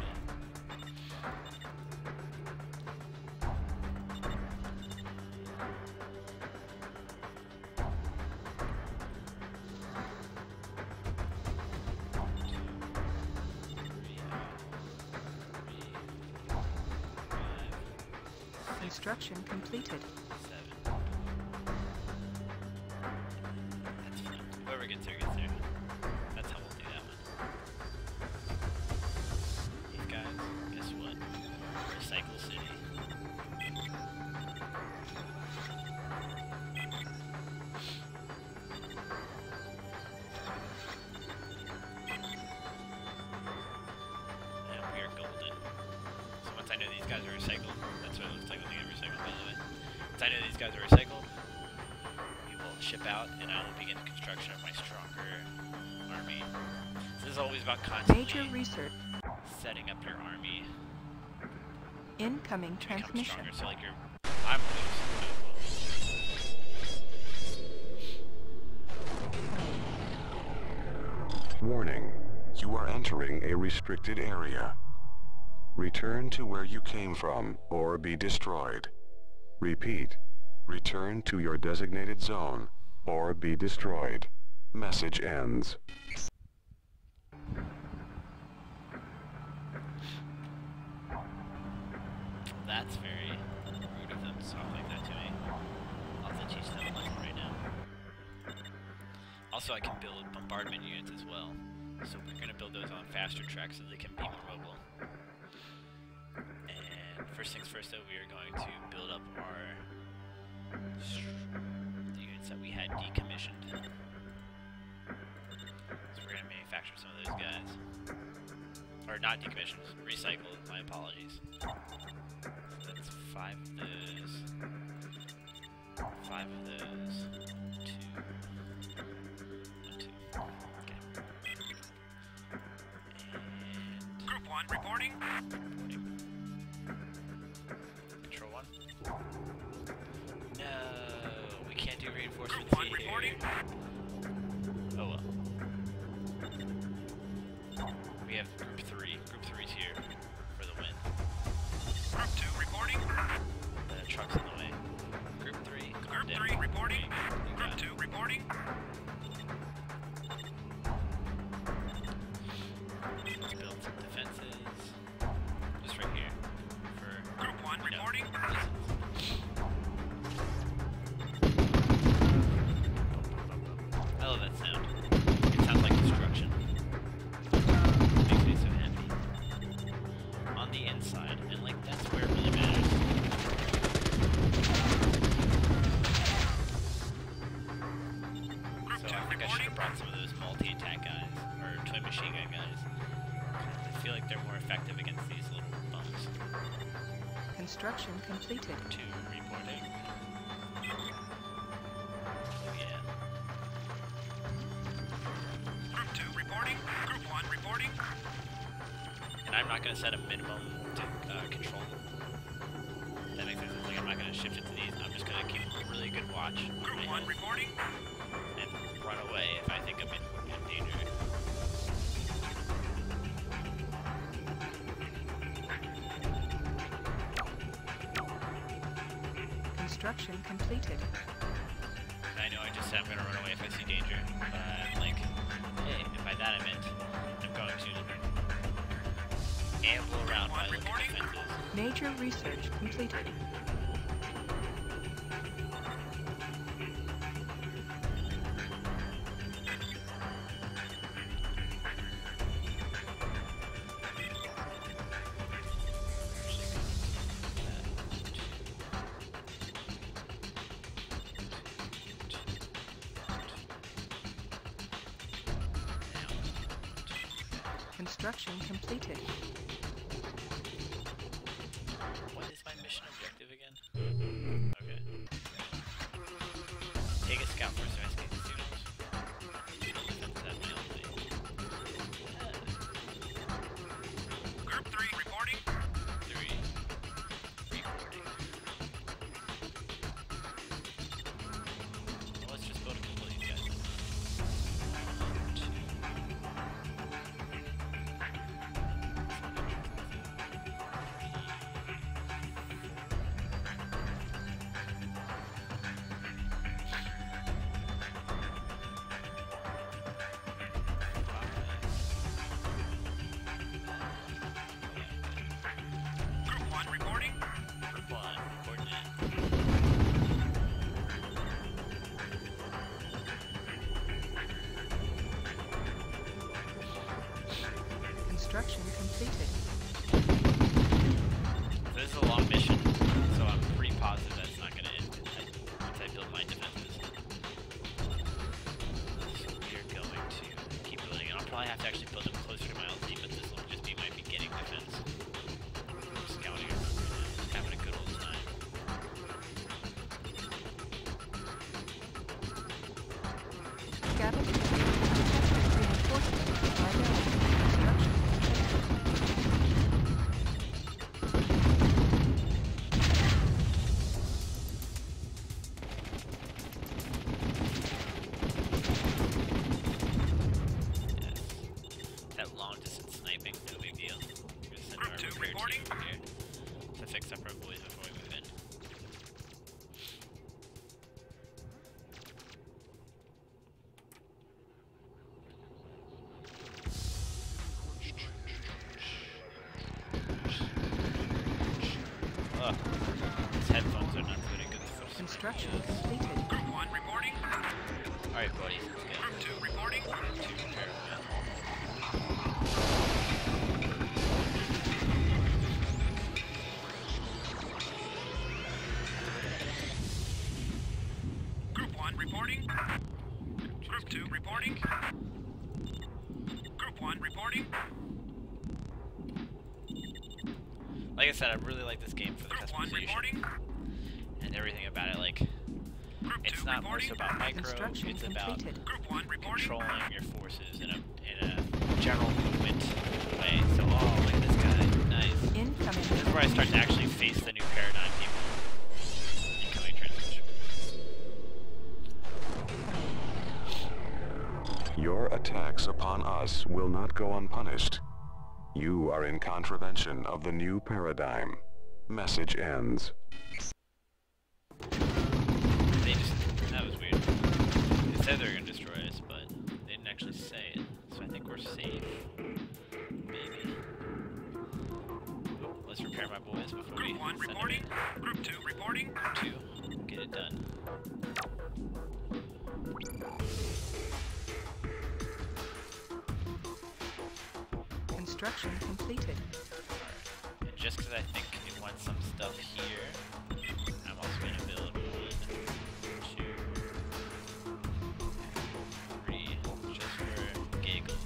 Construction completed. 7. That's fine. Whoever gets there, gets there. That's how we'll do that one. These guys, guess what? Recycle City. And we are golden. So once I know these guys are recycled, that's what it looks like when they get recycled, by the way. Once I know these guys are recycled, we will ship out, and I will begin the construction of my stronger army. This is always about constantly Major research. setting up your army Incoming to become transmission. stronger. So like I'm Warning. You are entering a restricted area. Return to where you came from, or be destroyed. Repeat. Return to your designated zone, or be destroyed. Message ends. That's very rude of them to talk like that to me. I'll have to teach them a lesson right now. Also, I can build bombardment units as well. So we're going to build those on faster tracks so they can be more mobile. And first things first though, we are going to build up the units that we had decommissioned. So we're going to manufacture some of those guys. Or not decommissioned, recycled, my apologies. So that's 5 of those. 5 of those. 2. 1, 2. Okay. And Group 1 reporting. reporting. Control 1. No, we can't do reinforcements Group 1 here. reporting. Oh well. We have group 3. Group 3's here for the win. Group 2 reporting. The truck's in the way. Group 3, calm Group down. 3 reporting. You Group got it. 2 reporting. they're more effective against these little bugs. Construction completed. 2 reporting. Oh yeah. Group 2 reporting. Group 1 reporting. And I'm not going to set a minimum to control. That makes sense. Like I'm not going to shift it to these. I'm just going to keep a really good watch. Group 1 reporting. And run away if I think I'm in danger. Construction completed. I know I just said I'm going to run away if I see danger, but I'm like, hey, and by that I meant I'm going to amble around my little defenses. Major research completed. Construction completed. What is my mission objective again? Okay. Take a scout for sophisticated students. Group 3 reporting. 3 reporting. Well, let's just go to kill these guys. 1, 2. Group 1 reporting. Group 1, coordinate. Construction completed. This is a long mission, so I'm pretty positive that it's not going to end once I build my defenses. So we're going to keep building it. I'll probably have to actually build them closer to my LZ, but this will just be my beginning defense. I'm scouting it right now, having a good old time. Scavenging. Reinforcement primarily. Construction Yes. That long distance sniping, no big deal. We're gonna send our Group 2 repair reporting. team over here to fix up our boys before we move in. Ugh. These headphones are not doing good for some construction ideas. completed. Group 1 reporting. Alright, buddies, let's get Group 2 reporting. to repair. Yeah. Group 1 reporting. Group 2 reporting. Group 1 reporting. Like I said, I really like this game for the Group 1 customization reporting. and everything about it. Like, Group 2 it's not more so reporting. about micro, Construction it's about completed. Group 1 reporting. controlling your forces in a general movement way. So, oh, look at this guy. Nice. Incoming. This is where I start to actually face the new paradigm people. Incoming transmission. Your attacks upon us will not go unpunished. You are in contravention of the new paradigm. Message ends. They just, that was weird. They said they were going to destroy us, but they didn't actually say it. So I think we're safe. Maybe. Let's repair my boys before we Group 1 send them reporting. in. Group 2 reporting. 2, get it done. Construction completed. And just because I think it wants some stuff here, I'm also going to build 1, 2, 3, just for giggles.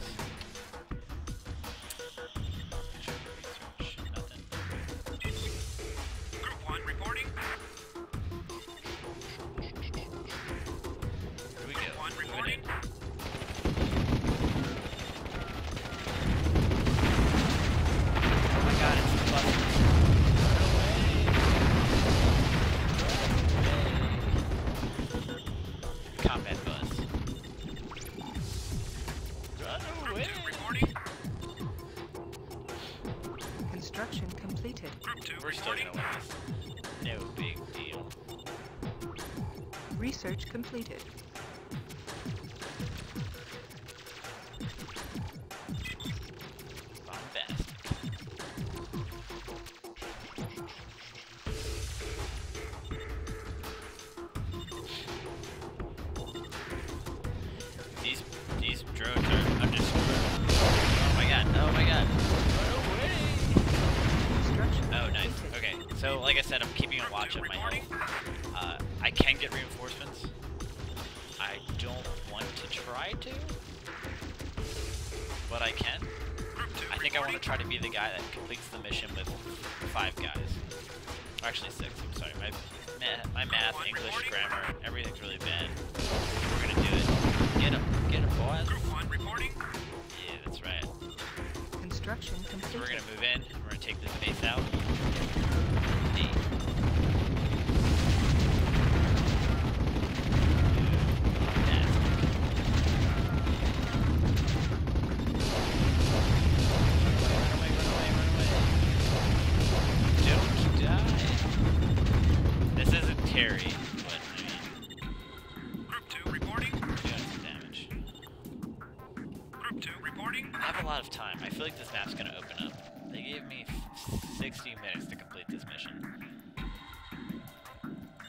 Construction completed. Group 2 We're still reporting. gonna win this. No big deal. Research completed. Bombastic. These drones are underscored. Oh my god, oh my god. Run away! Construction Oh, nice. completed. Okay, so like I said, I'm keeping a watch of my health. I can get reinforcements. I don't want to try to, but I can. I think I want to try to be the guy that completes the mission with 5 guys. Or actually 6, I'm sorry. My math, English, grammar, everything's really bad. We're gonna do it. Get him, boys. Group 1 reporting. Yeah, that's right. Construction So completed. we're gonna move in, we're gonna take this base out. D. Don't die. This isn't Terry, but I mean, Group 2 reporting. we're doing some damage. Group 2 reporting. I have a lot of time. I feel like this map's gonna open up. They gave me 60 minutes to complete this mission.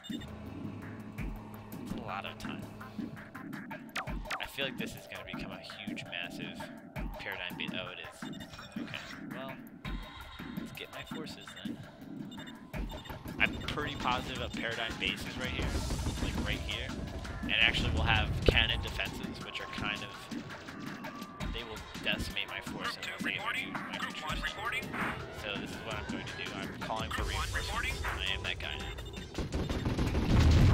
It's a lot of time. I feel like this is gonna become a huge, massive paradigm beat. Oh, it is. Okay, well, let's get my forces then. I'm pretty positive of paradigm bases right here, like right here. And actually we'll have cannon defenses, which are kind of, they will decimate my force Group 2 unless they reporting. my Group 1 troops. reporting. So this is what I'm going to do. I'm calling for Group 1 reinforcements. reporting. I am that guy now.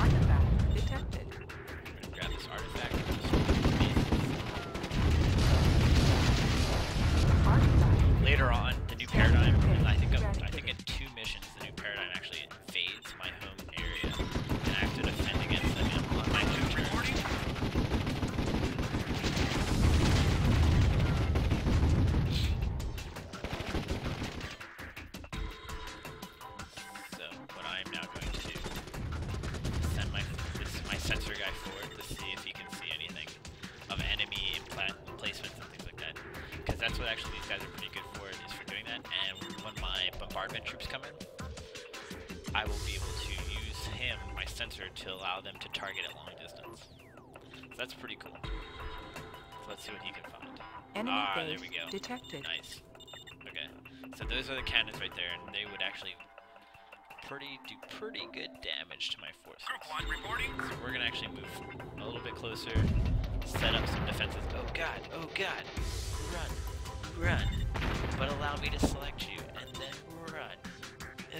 Artifact detected. I'm gonna grab this artifact. Artifact. Later on, the new paradigm, I think in 2 missions, the new paradigm actually invades my home area, and I have to defend against them on my 2 turns. Reporting. So what I'm now going to do is send my sensor guy forward to see if he can see anything of enemy emplacements and things like that. Because that's what actually these guys are pretty good for, is for doing that. And when my bombardment troops come in, I will be able to use him, my sensor, to allow them to target at long distance. So that's pretty cool. So let's see what he can find. Enemy There base we go. detected. Nice. Okay. So those are the cannons right there, and they would actually do pretty good damage to my forces. Group 1 reporting. So we're gonna actually move a little bit closer, set up some defenses. Oh god, run, but allow me to select you, and then run.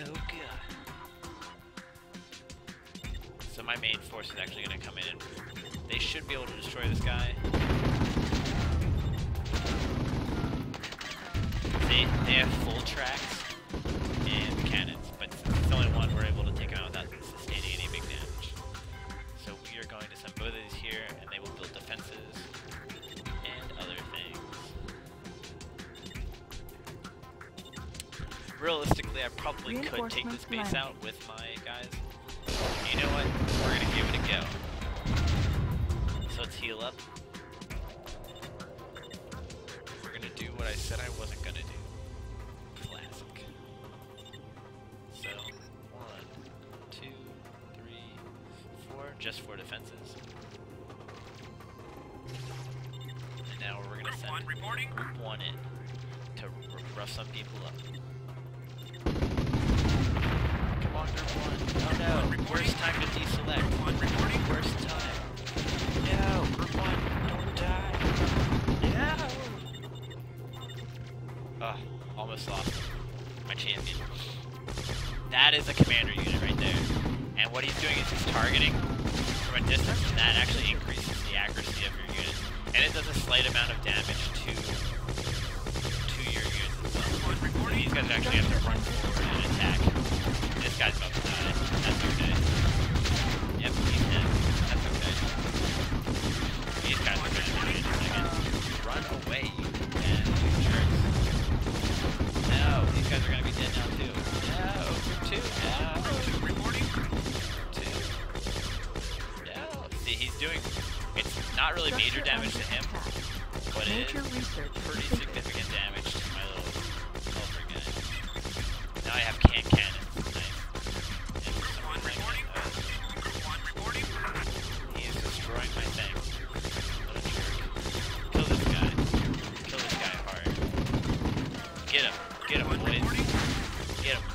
Oh god. So my main force is actually gonna come in, and they should be able to destroy this guy. They have full tracks and cannons, but it's the only one we're able to take them out without sustaining any big damage. So we are going to send both of these here, and they will build defenses and other things. Realistically, I probably could take this base out with my guys. You know what? We're gonna give it a go. So let's heal up. We're gonna do what I said I wasn't gonna do. Classic. So, 1, 2, 3, 4, just 4 defenses. And now we're gonna Group 1 send reporting. Group 1 in to rough some people up. Come on, Group 1. Oh no, worst time to deselect. Group 1 reporting. Worst time. No, Group 1, don't die. No! Oh, almost lost my champion. That is a commander unit right there. And what he's doing is he's targeting from a distance, and that actually increases the accuracy of your unit. And it does a slight amount of damage to your units as well. So these guys actually have to run forward and attack. This guy's about to die. That's okay. Yep, he's dead. That's okay. These guys are going to die in a second. Run away, you jerks. No, these guys are going to be Not really major Structure damage to under him, attack. but it Major is research pretty completed. significant damage to my little helper guy. Now I have cannons. Nice. And for some One reason, reporting. Group 1 reporting. he is destroying my thing. What a jerk. Kill this guy. Kill this guy hard. Get him. Get him, boys. Get him.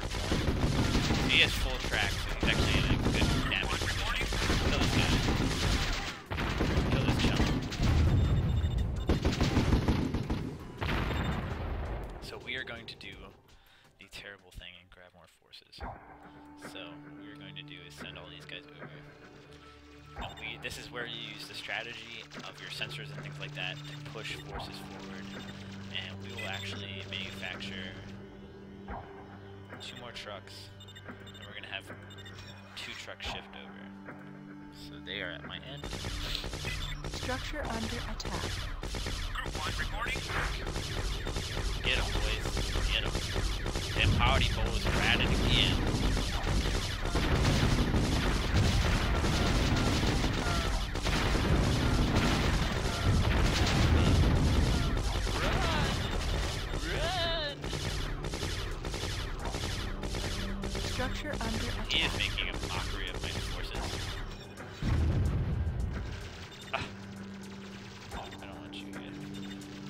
He has full track, so he's actually in a good damage position. Kill this guy. Kill this chump. So we are going to do the terrible thing and grab more forces. So what we are going to do is send all these guys over. And this is where you use the strategy of your sensors and things like that to push forces forward. And we will actually manufacture 2 more trucks. And we're going to have 2 trucks shift over. So they are at my end. Structure under attack. Group 1 reporting. Get 'em, boys. Get 'em. Them party boys are at it again. Run! Structure under attack. He is making a mockery of my forces. Ah. I don't want you yet.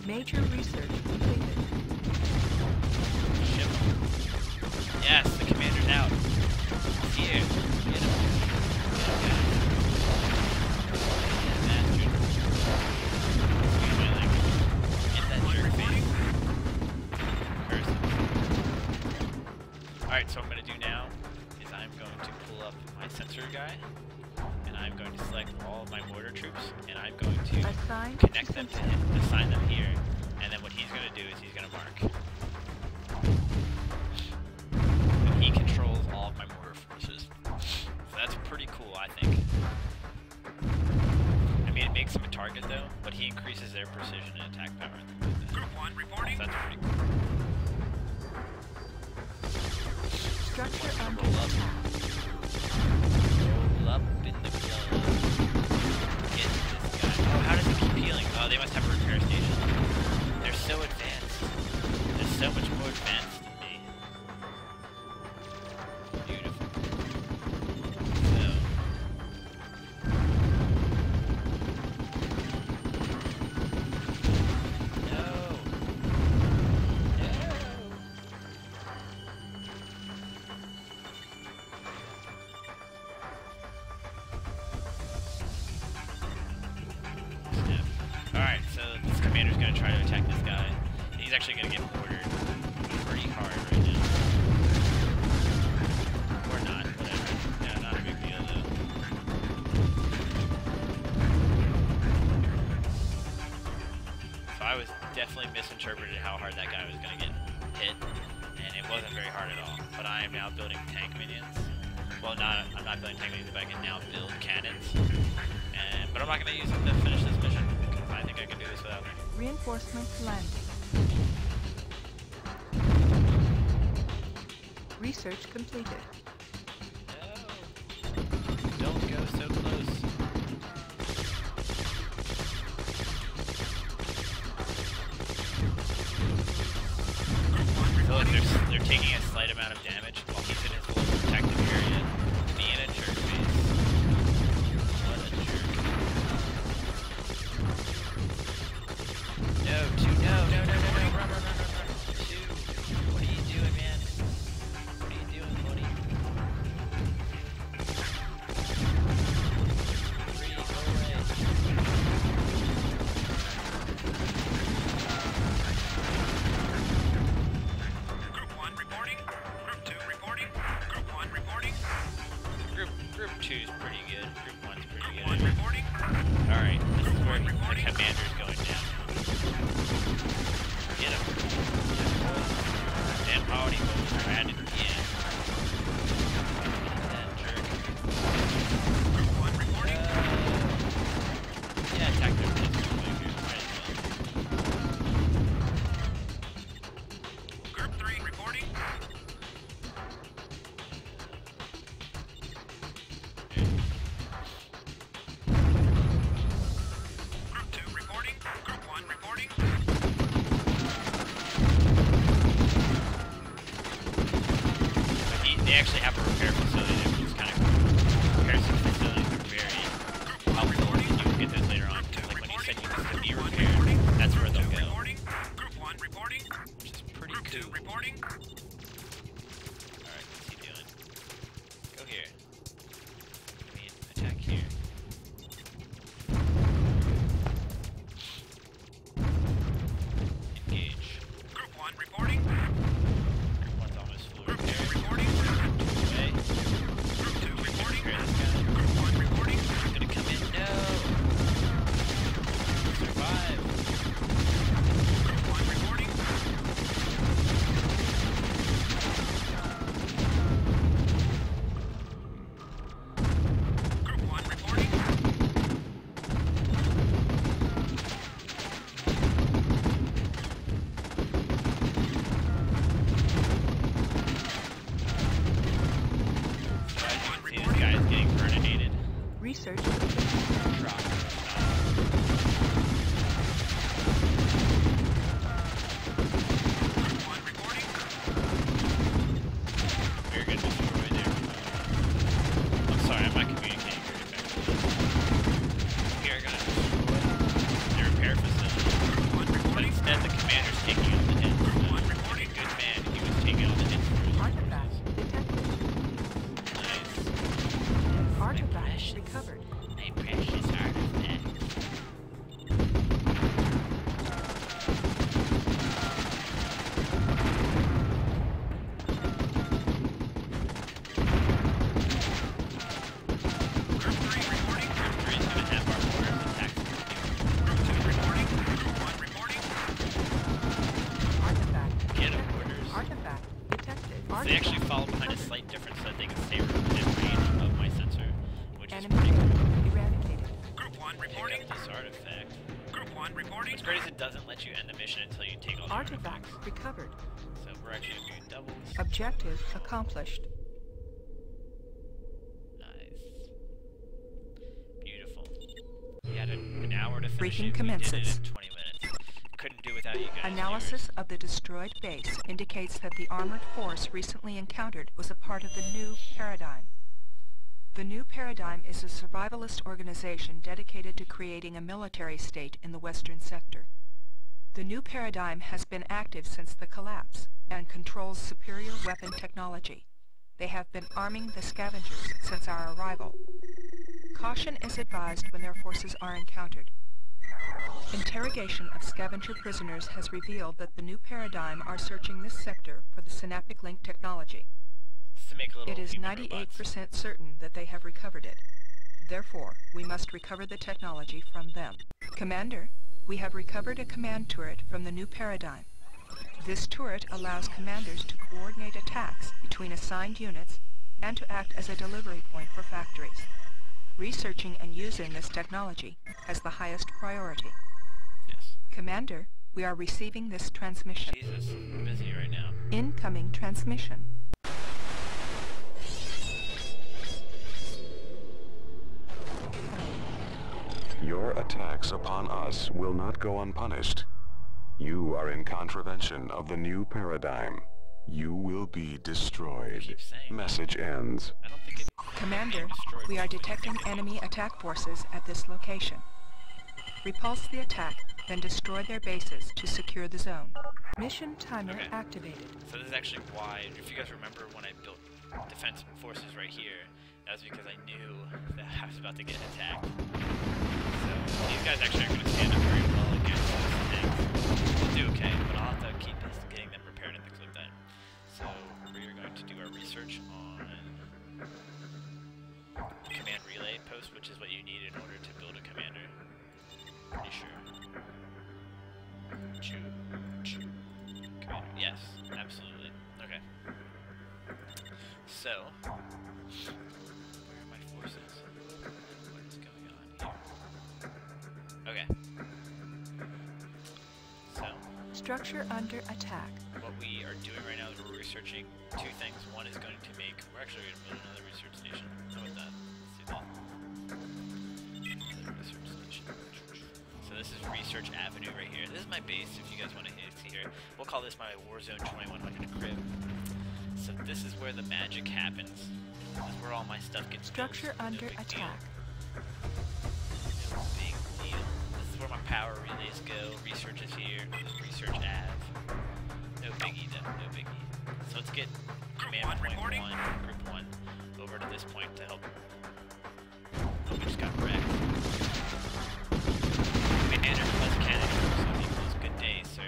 Major research completed. Ship him. Yes, the commander's out. He's here. Get him. Get him, bastard. Excuse my language. Get that jerk face. Curse him. Alright, so what I'm going to do now is I'm going to pull up my sensor guy, and I'm going to select all of my mortar troops, and I'm going to Assigned connect to them to sensor. him, assign them here, and then what he's going to do is he's going to mark. And he controls all of my mortar forces. So that's pretty cool, I think. I mean, it makes him a target though, but he increases their precision and attack power. Group 1 reporting. So that's pretty cool. Structure under Roll up. attack. Roll up in the blood. Get this guy. Oh, how does he keep healing? Oh, they must have a repair station. They're so advanced. They're so much more advanced than me. Beautiful. So. No. No. Alright, so this commander's gonna try to attack this guy. And he's actually gonna get mortared pretty hard right now. Or not, whatever. Yeah, not a big deal though. So I was definitely misinterpreted how hard that guy was gonna get hit. And it wasn't very hard at all. But I am now building tank minions. Well, I'm not building tank minions, but I can now build cannons. But I'm not going to use them to finish this mission, because I think I can do this without them. Reinforcements landing. Research completed. No! Don't go so close. So look, they're taking a slight amount of damage while he's in his full protective area. Being a jerk face. What a jerk. No, run. 2. What are you doing, man? What are you doing, buddy? 3, go away. Group 1 reporting. Group 2 reporting. actually have a repair facility there, which is kind of cool. Repair facilities are very helpful, and you can get those later on. Like when you said you need to be repaired, that's where they'll go. Group 1 reporting. Which is pretty Group 2 cool. reporting. Alright, what's he doing? Go here. I mean, attack here. Engage. Group 1 reporting. Group 1's almost full Group repair. 2 reporting. Away. Group 2 reporting. Repair this guy. Group 1 reporting. Gonna come in. No! Survive. Group 1 reporting. Group 1 reporting. So I see this guy is getting burninated. Research. Drop. Group 1 reporting. Very good destroy there. I'm sorry, I'm not communicating very effectively. We are gonna destroy the repair facility. Group 1 But reporting. instead the commander's taking all the hits. Group 1 Like a reporting. good man, he was taking all the hits for his Artifact forces. detected. Nice. Artifact recovered. My precious artifact. Group 3 reporting. Group 3 is gonna have our orders attack. Group 2 reporting. Group 1 reporting. Artifact. Get orders. Artifact detected. So they actually Artifact follow behind a recovered. slight difference so that they can stay within range of my sensor, which is Enemy pretty cool. threat eradicated. Group 1 Pick reporting. up this artifact. Group 1 reporting. What's great is it doesn't let you end the mission until you take all the Artifact artifacts. recovered. So we're actually doing doubles. Objective accomplished. Nice. Beautiful. We had an hour to finish Briefing it. We commences. did it in 20 minutes. Couldn't do without you guys. Analysis of the destroyed base indicates that the armored force recently encountered was a part of the New Paradigm. The New Paradigm is a survivalist organization dedicated to creating a military state in the Western Sector. The New Paradigm has been active since the collapse and controls superior weapon technology. They have been arming the scavengers since our arrival. Caution is advised when their forces are encountered. Interrogation of scavenger prisoners has revealed that the New Paradigm are searching this sector for the synaptic link technology. Just to make a little It is human robots. 98% certain that they have recovered it. Therefore, we must recover the technology from them. Commander, we have recovered a command turret from the New Paradigm. This turret allows commanders to coordinate attacks between assigned units and to act as a delivery point for factories. Researching and using this technology has the highest priority. Yes. Commander, we are receiving this transmission. Jesus, I'm busy right now. Incoming transmission. Your attacks upon us will not go unpunished. You are in contravention of the New Paradigm. You will be destroyed. Keep saying. Message ends. I don't think it. Commander, we are detecting enemy attack forces at this location. Repulse the attack, then destroy their bases to secure the zone. Mission timer Okay. activated. So this is actually why, if you guys remember when I built defense forces right here, that was because I knew that I was about to get attacked. So these guys actually aren't going to stand up very well against those tanks. We'll do okay, but I'll have to keep getting them repaired and things like that. So we are going to do our research on the command relay post, which is what you need in order to build a commander. Pretty sure. Commander. Yes, absolutely. Okay. So, where are my forces? What is going on here? Okay. So, Structure under attack. what we are doing right now is we're researching two things. One is going to make... We're actually going to build another research station. How about that? Let's do that. Another research station. So this is Research Avenue right here. This is my base if you guys want to see here. We'll call this my Warzone 2100 crib. So this is where the magic happens. This is where all my stuff gets Structure built. under No big attack. Deal. No big deal. This is where my power relays go. Research is here. Research Ave. No biggie though. No biggie. So let's get command point 1, group 1, over to this point to help. Oh, we just got wrecked. Commander plus Kennedy equals good day, sir.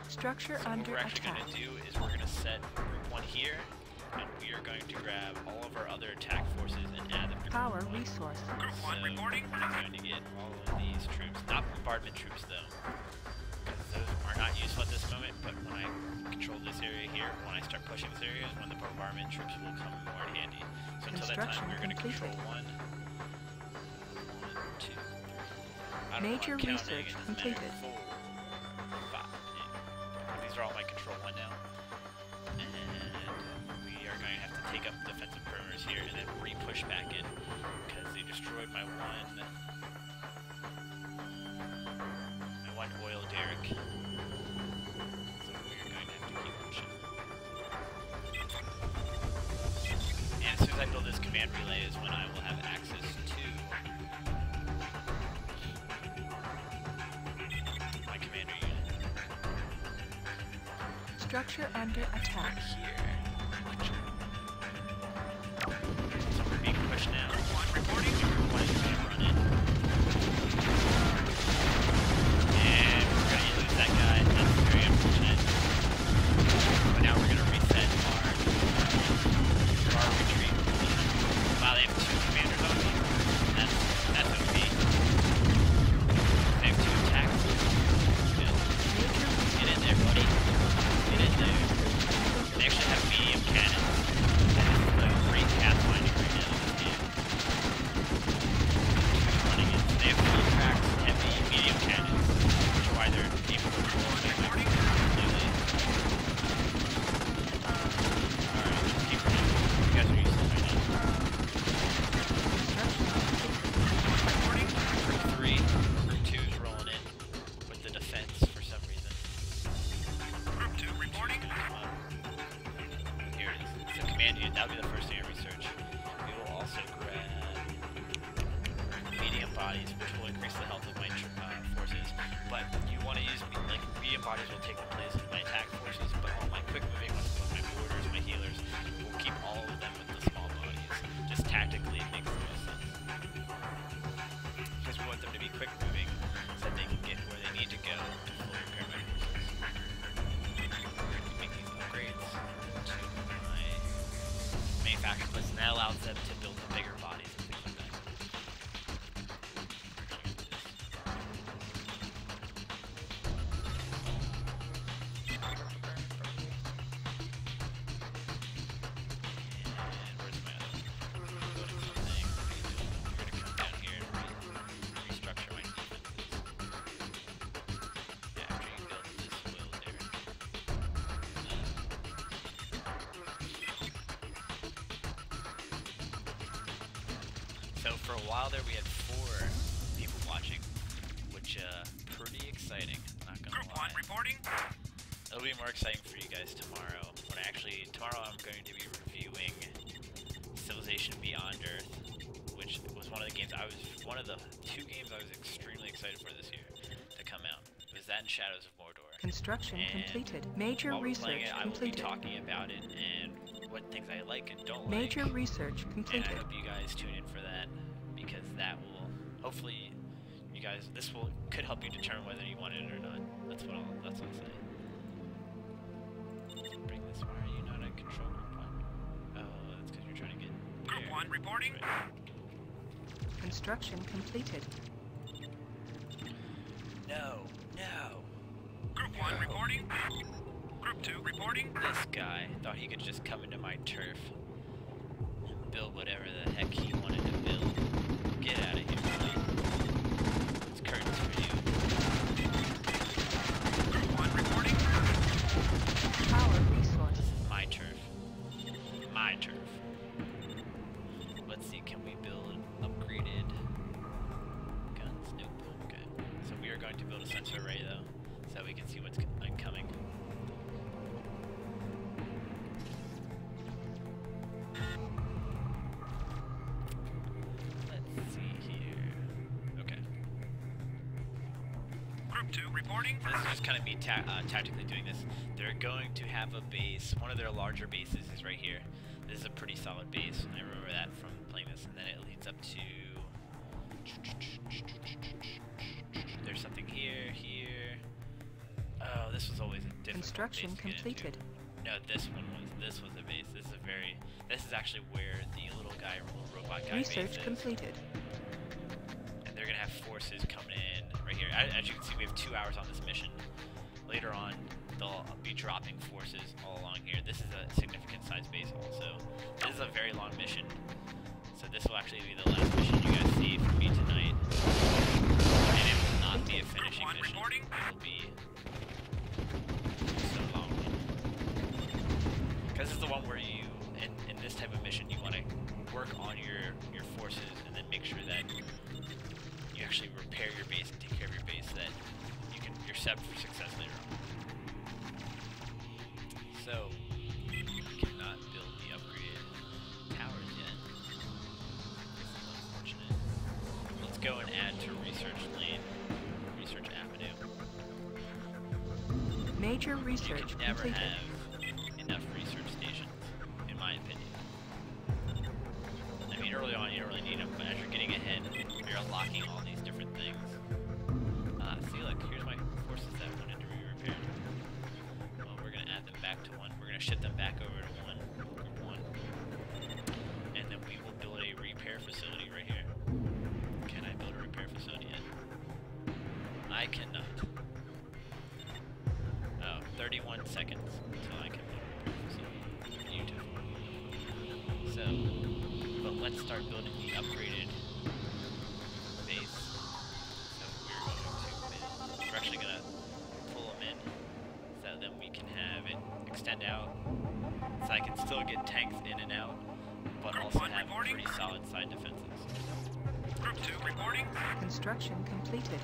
Structure So what under we're actually attack. going to do is we're going to set group 1 here, and we are going to grab all of our other attack forces and add them to Power group 1. resource. Group 1 So reporting. we're going to get all of these troops, not bombardment troops though, because those are not useful at this moment, but when I control this area here, when I start pushing this area is when the bombardment troops will come more in handy. So until that time, we're going to control 1, 2, 3. I don't Major know, I'm counting, research it doesn't completed. matter. 4, 5, 8. These are all my control 1 now. And we are going to have to take up defensive perimeters here and then re-push back in because they destroyed my one oil derrick. So we are going to have to keep pushing. And as soon as I build this command relay is when I will have access to my commander unit. Structure under attack. Here. So we're being pushed now. Group 1 reporting. Group 1 is going to run in. And we're going to lose that guy. That's very unfortunate. But now we're going to reset our retreat. Wow, they have 2 commanders on me. That's OP. They have 2 attacks. Still. Get in there, buddy. Get in there. They actually have medium cannons. That is like great pathfinding right now in this game. Running it. They have full tracks, heavy, medium cannons, which is why they're able to coordinate completely. Alright, let's keep running. You guys are useless right now. Group 3, Group 2 is rolling in with the defense for some reason. Group 2 reporting. Here it is. It's a command unit. That'll be the first thing I research. We will also grab medium bodies, which will increase the health of my forces. But you want to use like medium bodies will take the place of my attack forces, but all my quick moving ones, with my boarders, my healers, will keep all of them with the small bodies. Just tactically, it makes the most sense. Because we want them to be quick moving, so that they can get where they need to go to fully repair my forces. Make these upgrades to my main faction list, and that allows them to build the bigger bodies and things like that. And where's my other building thing? We're gonna come down here and restructure my defenses. Yeah, after you build this oil derrick. So for a while there we had 4 people watching, which pretty exciting, not gonna Group lie. 1 reporting. It'll be more exciting for you guys tomorrow. Tomorrow I'm going to be reviewing Civilization Beyond Earth, which was one of the games one of the 2 games I was extremely excited for this year to come out. It was that and Shadows of Mordor. Construction And completed. Major while we're playing research it, I will be completed. talking about it and what things I like and don't Major like. research And I completed. hope you guys tune in for that, because that will hopefully could help you determine whether you want it or not. That's what I'll say. Bring this. Why are you not in control group 1? Oh, that's because you're trying to get Group there. 1 reporting. Right. Construction completed. No. Group 1 reporting. Group 2 reporting. This guy thought he could just come into my turf and build whatever the heck he wanted to build. Get out of here, buddy. It's curtains for you. Group 1 reporting. Power resource. My turf. My turf. Let's see, can we build upgraded guns? Nope. Okay. So we are going to build a sensor array though, so we can see what's incoming. Group 2 reporting. So this is just kind of me tactically doing this. They're going to have a base. One of their larger bases is right here. This is a pretty solid base. I remember that from playing this, and then it leads up to... There's something here, here. Oh, this was always a difficult Construction base to get completed. into. No, this was a base. This is actually where the little robot guy base Research is. completed. And they're gonna have forces coming in right here. As you can see, we have 2 hours on this mission. Later on, they'll be dropping forces all along here. This is a significant size base also. This is a very long mission. So this will actually be the last mission you guys see from me tonight. And it will not be a finishing mission. It will be so long. Because this is the one where you, in this type of mission, you want to work on your forces and then make sure that you actually repair your base and take care of your base so that you're set for success later on. So, we cannot build the upgraded towers yet. This is unfortunate. Let's go and add to Research Lane, Research Avenue. Major You research can never completed. have enough research stations, in my opinion. I mean, early on you don't really need them, but as you're getting ahead, you're unlocking all these different things. See, look, here's my forces that wanted to be repaired. Well, we're gonna add them back to 1. We're gonna ship them back over to 1, group 1. And then we will build a repair facility right here. Can I build a repair facility yet? I cannot. Oh, 31 seconds until I can build a repair facility. Beautiful. So, but let's start building the upgraded base. So we're actually gonna pull them in so then we can have it extend out so I can still get tanks in and out, but also have pretty solid side defenses. Group 2 reporting. Construction completed.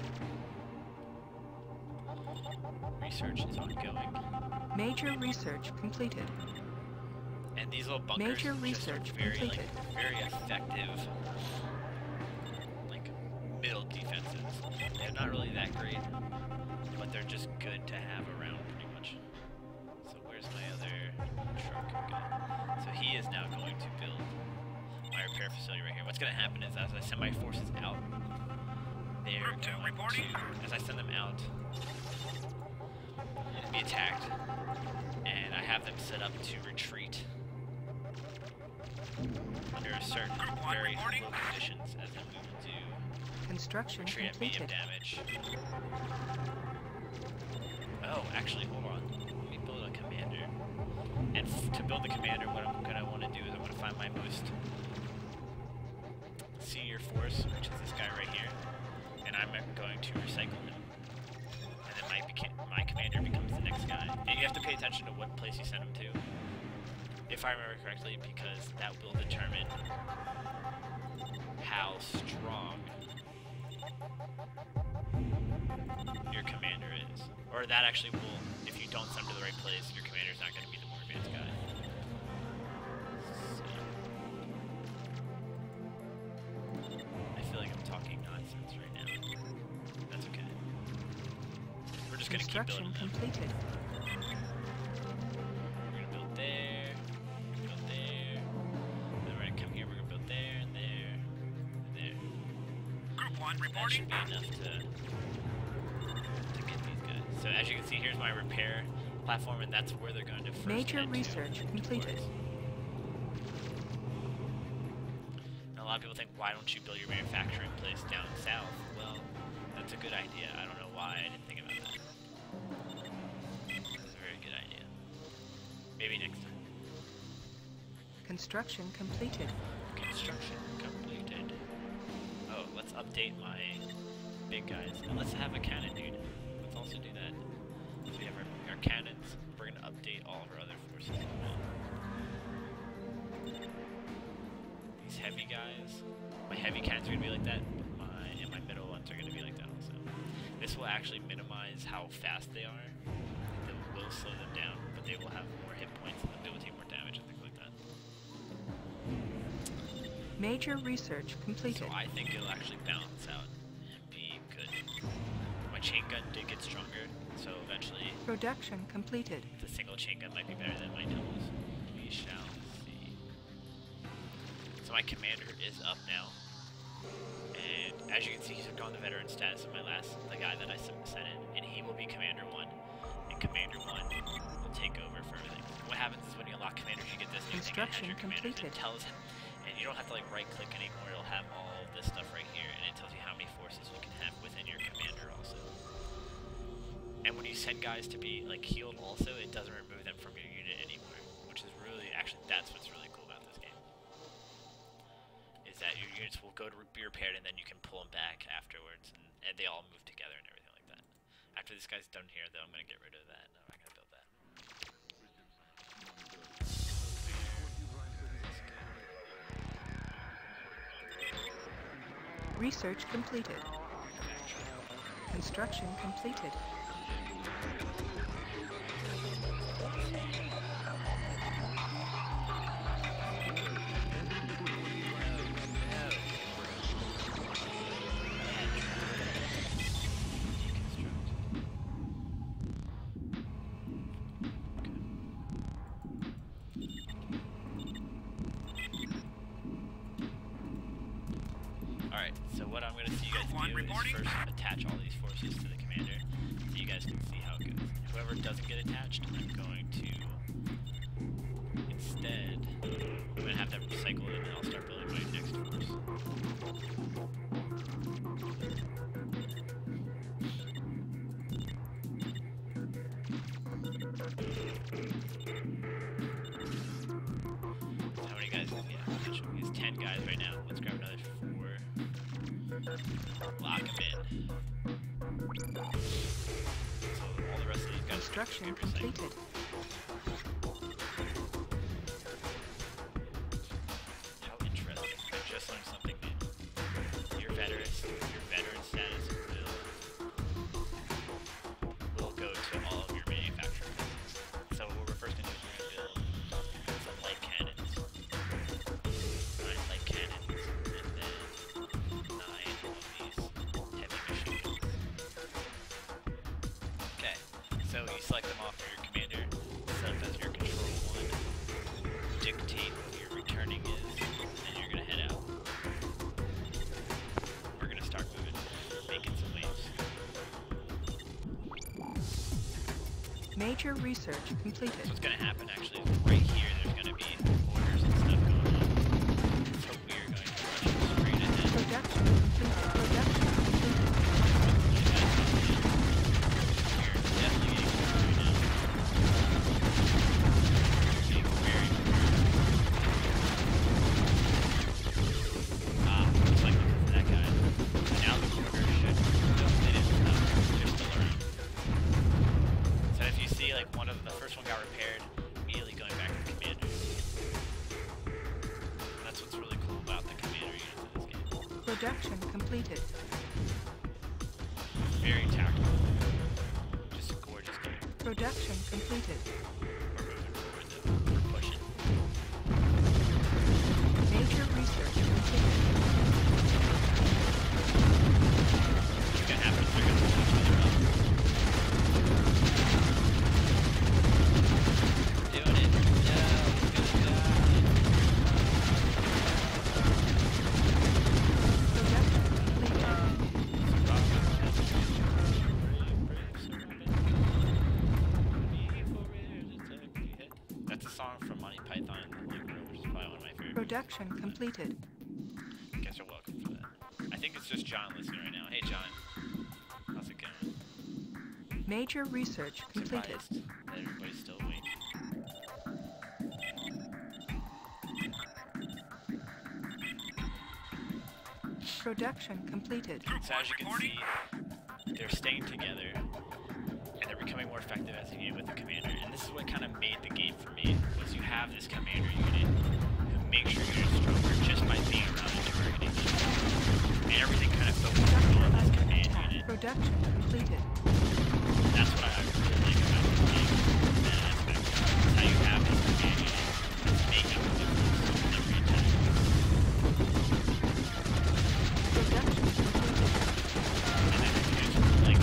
Research is ongoing. Major research completed. And these little bunkers Major just research are very, completed. very effective, middle defenses. They're not really that great, but they're just good to have around, pretty much. So where's my other truck? Okay. So he is now going to build my repair facility right here. What's going to happen is as I send my forces out, they're going to, as I send them out, be attacked, and I have them set up to retreat under certain very low conditions, as then we will do Construction retreat at medium completed. damage. Oh, actually, hold on. Let me build a commander. And to build the commander, what I'm gonna want to do is I'm gonna find my most senior force, which is this guy right here, and I'm going to recycle him. And then my commander becomes the next guy. And you have to pay attention to what place you send him to, if I remember correctly, because that will determine how strong your commander is. Or that actually will, if you don't send him to the right place, your commander's not going to be the more advanced guy. So, I feel like I'm talking nonsense right now. That's okay. We're just going to keep Construction building them. completed. We're gonna build there, build there, then we're gonna come here, we're gonna build there, and there, and there. Group 1 That reporting. should be enough to get these guys. So as you can see, here's my repair platform, and that's where they're going to first Major head to research completed. towards. Now, a lot of people think, why don't you build your manufacturing place down south? Well, that's a good idea. I don't know why I didn't think about that. That's a very good idea. Maybe next time. Construction completed. Construction completed. Oh, let's update my big guys. And let's have a cannon, dude. Let's also do that. So we have our cannons. We're gonna update all of our other forces as well. These heavy guys. My heavy cannons are gonna be like that, but my middle ones are gonna be like that also. This will actually minimize how fast they are. It will slow them down, but they will have more hit points and they will take more damage and things like that. Major research completed. So I think it'll actually balance out and be good. My chain gun did get stronger, so eventually Production completed. the single chain gun might be better than my doubles. We shall see. So my commander is up now, and as you can see, he's gone the veteran status of the guy that I sent in, and he will be Commander 1, and Commander 1 will take over for everything. What happens is when you unlock commanders, you get this new thing that has your commanders, and it tells him, and you don't have to like right click anymore, it'll have all of this stuff right here, and it tells you how many forces you can have within your commander also. And when you send guys to be like healed also, it doesn't remove them from your unit anymore, which is really, actually that's what's really cool about this game. Is that your units will go to be repaired and then you can pull them back afterwards, and they all move together and everything like that. After this guy's done here though, I'm going to get rid of that. I'm not going to build that. Research completed. Construction completed. Alright, so what I'm going to see you guys do is first attach all these forces to the commander so you guys can see how it goes. Whoever doesn't get attached, I'm going to instead, I'm going to have them cycle it and then I'll start building my next force. How many guys? Yeah, it's 10 guys right now. Let's grab another 4. Lock them in. So all the rest of these guys Construction completed. How interesting. I just learned something new. Your veteran status will go to all of your manufacturers. So what we're first going to do is we're going to build some light cannons. 9 light cannons, and then 9 of these heavy machine guns. Okay, so you select them off for your commander, set up as your control 1, dictate what your returning is, and you're going to head out. We're going to start moving, making some waves. Major research completed. So what's going to happen actually is right here there's going to be orders and stuff going on. So we're going to rush straight ahead. Production completed. Production completed. We're definitely getting close right now. Being very looks like this is that guy. Now the order should, no, they didn't stop. They're still around. So if you see like the first one got repaired, immediately going back to the commander. That's what's really cool about the commander units in this game. Production completed. Very tactical. Just a gorgeous game. Production completed. We're moving forward though. We're pushing. Major research completed. What's gonna happen is they're gonna pull each other up. Doing it. No, he's gonna die. Production completed. That's a song from Monty Python, which is probably one of my favorite. Production completed. You guys are welcome for that. I think it's just John listening right now. Hey John, how's it going? Major research completed. Surprised that everybody's still awake. Production completed. So as you can see, they're staying together, and they're becoming more effective as a unit with the commander. And this is what kind of made the game for me, was you have this commander unit who makes your unit stronger just by being around and targeting you. And everything kind of focuses on this command unit. Production completed. That's what I really like about this game. That aspect. It's how you have this command unit that's making the difference in every attack. Production completed. And then it's like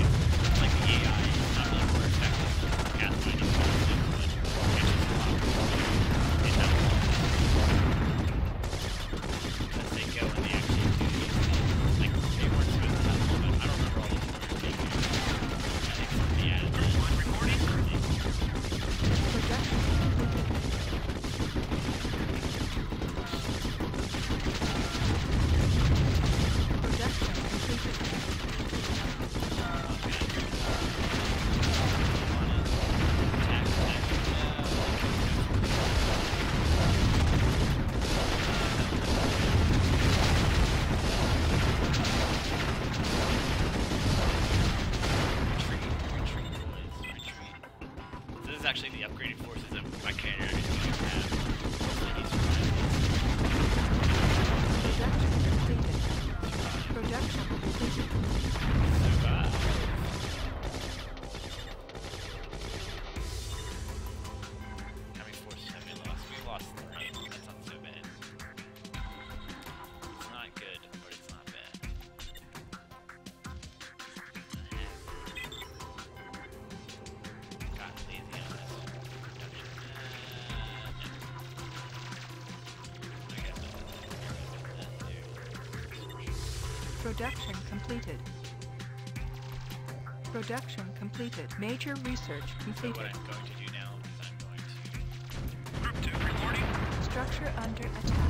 Production completed. Production completed. Major research So completed. what I'm going to do now is I'm going to... Group 2 reporting. Structure under attack.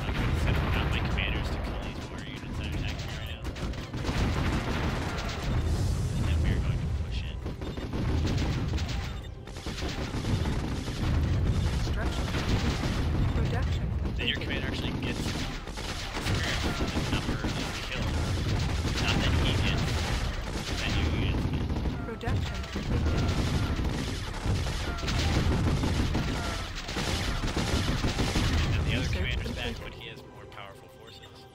I'm going to send out my commanders to kill these mortar units that are attacking me right now. And then we're going to push in. Construction completed. Production Then your completed. commander actually gets experience from the number of kills. Not that he gets, that you units get. Production completed. And the other Research commander's back, completed. but he has more powerful forces.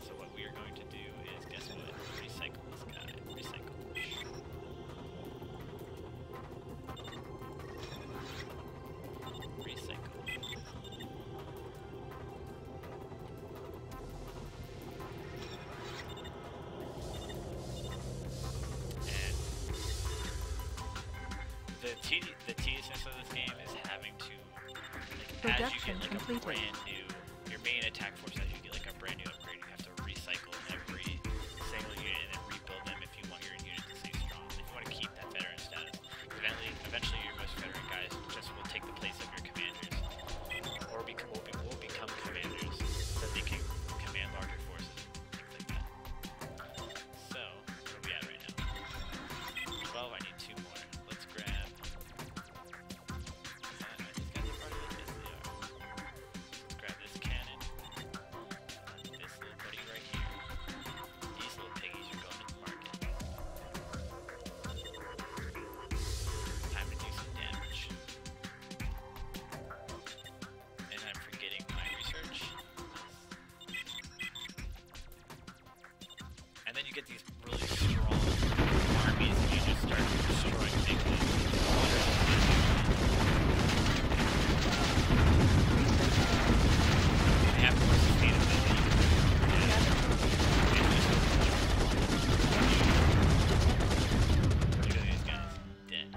So what we are going to do is, guess what? Recycle this guy. Recycle. Recycle. And the tediousness of this game is having to, like, as you Production get like completed. a brand new, your main attack force, as you get like a brand new upgrade, you have to recycle every single unit and then rebuild them if you want your unit to stay strong. If you want to keep that veteran status, eventually your most veteran guys just will take the place of your commanders, or will become commanders, so they can command larger forces, things like that. So, where are we at right now? 12, I need 2 more. Let's grab... are these guys a part of it? Yes, they are. Let's grab this cannon. This little buddy right here. These little piggies are going to the market. Time to do some damage. And I'm forgetting my research. And then you get these really strong armies and you just start destroying things. They have more sustainability. Look at these guys. Dead.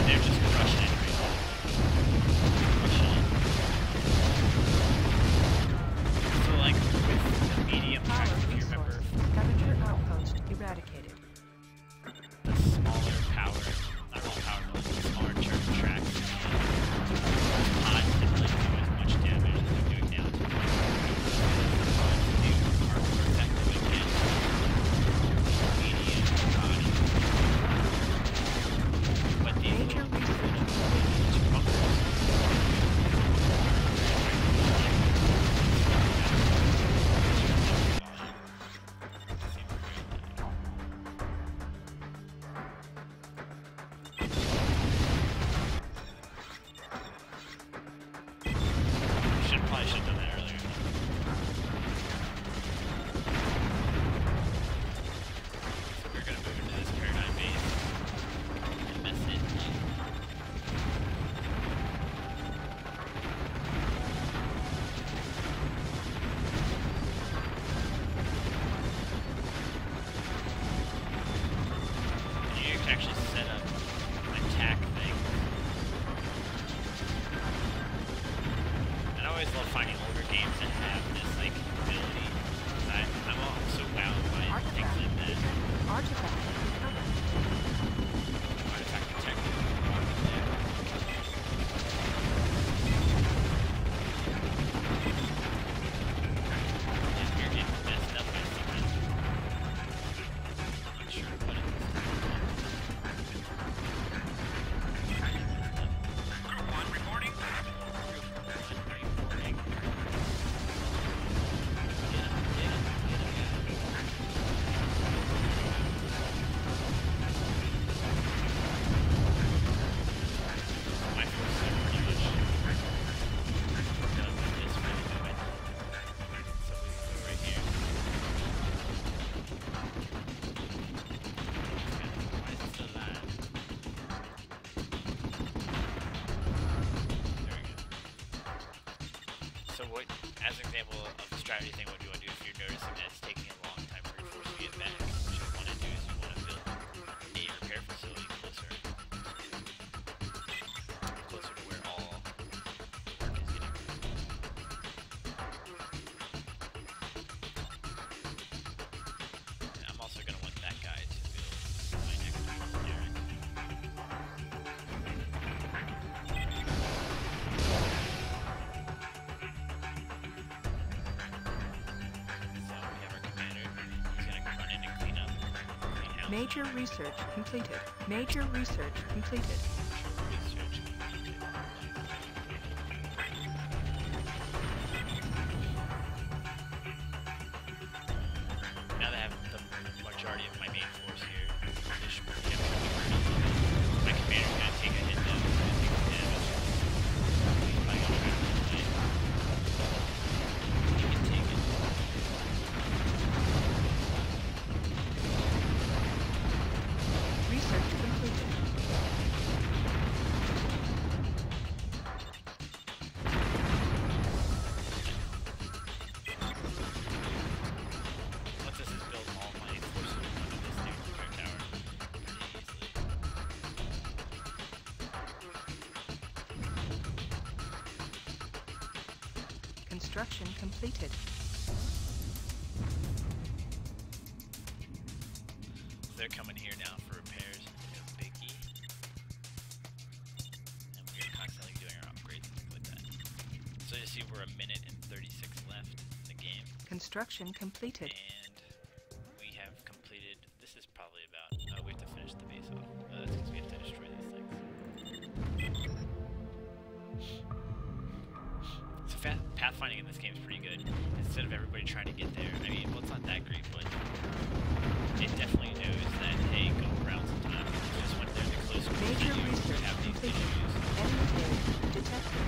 They're just crushing it right now. Crushing it. So like with the medium Power tracks, if you remember, resource. Scavenger outpost eradicated. the smaller power, not really power, but like the smaller tracks, pods didn't really do as much damage as they're doing now. The pods do are more effective against medium bodies. But these Major little research bunkers. Probably should have done that earlier. So we're gonna move into this paradigm base and mess it up. And you can actually set up attack things. And I always love finding older games that have this like ability. I'm also wowed by things Artifact. like that. Artifact recovered. Artifact detected. Yeah, you're getting messed up by something. I'm not sure what it is. what, as an example of the strategy thing, what you want to do if you're noticing that it's taking a long time for your force to get back, what you want to do is you want to build a repair facility closer to where all the work is getting. And I'm also going to want that guy to build my next derrick. Major research completed. Major research completed. Now that I have the majority of my main force here, this should get my commander's gonna take a hit though. He can take it. Research completed. Once this is built, all my forces will come to this new repair tower pretty easily. Construction completed. So they're coming here now for repairs. Big E. And we're constantly doing our upgrades and stuff like that. So you see we're a minute and 36 left in the game. Construction completed. And we have completed, this is probably about, we have to finish the base off. That's because we have to destroy these things. So pathfinding in this game is pretty good. Instead of everybody trying to get there, I mean, well, it's not that great, but it definitely knows that, hey, go around sometimes. Just when they're the close group to Major you, research have these completed. issues. Enemy base detected.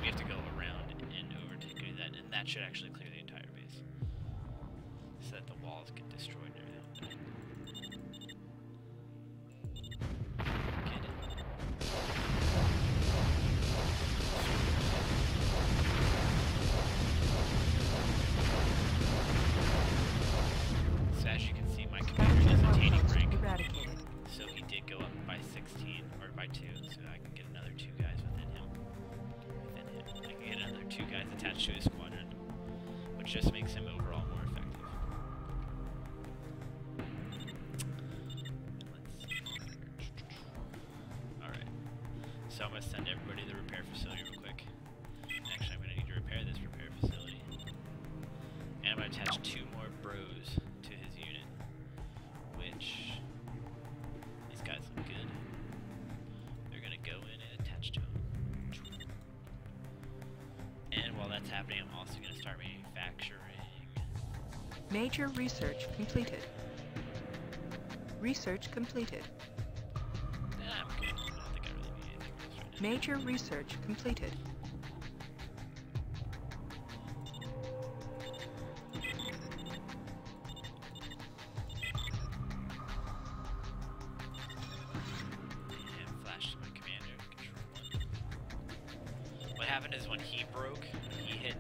We have to go around and over to do that, and that should actually clear the entire base. So that the walls get destroyed and everything like that. Get it. So as you can see, my commander is attaining rank. Eradicated. So he did go up by 16, or by 2, so I can get another 2 guys within him. I can get another 2 guys attached to his squadron, which just makes him overall more effective. Alright, so I'm going to send everybody to the repair facility real quick. Actually, I'm going to need to repair this repair facility. And I'm going to attach 2 more bros to his unit, which, these guys look good. They're going to go in and attach to him. And while that's happening, I'm also going to start manufacturing. Major research completed. Research completed. I'm good. I don't think I really need anything else right now. Major research completed. And flash to my commander, control 1. What happened is when he broke, he hit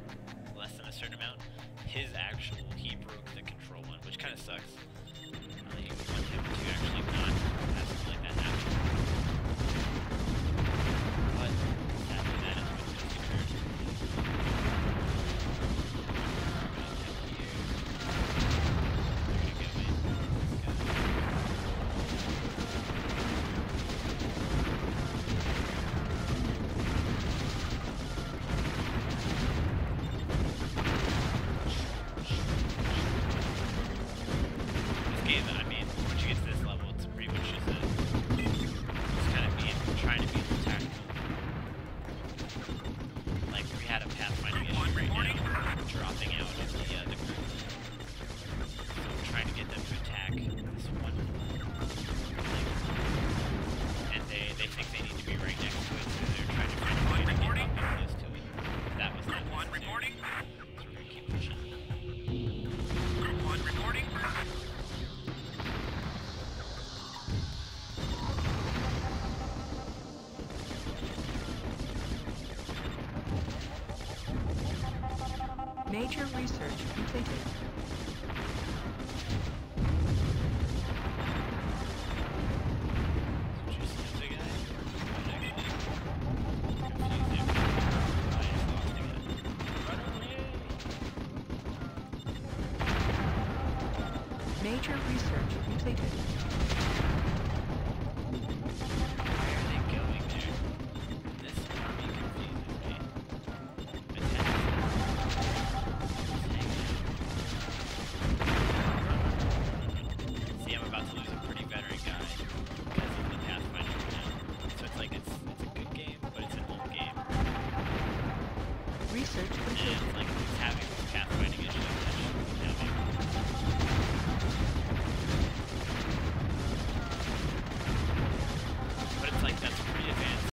less than a certain amount. He broke the control 1, which kind of sucks. You want him to actually not have something like that happen. But sadly, that is what just occurred. They're gonna go in. This game, I mean, once you get to this level, it's pretty Major research completed. Major research completed. Why are they going there? This army confuses me. See, I'm about to lose a pretty veteran guy because of the Pathfinder now. So it's like it's a good game, but it's an old game. Research And completed. it's like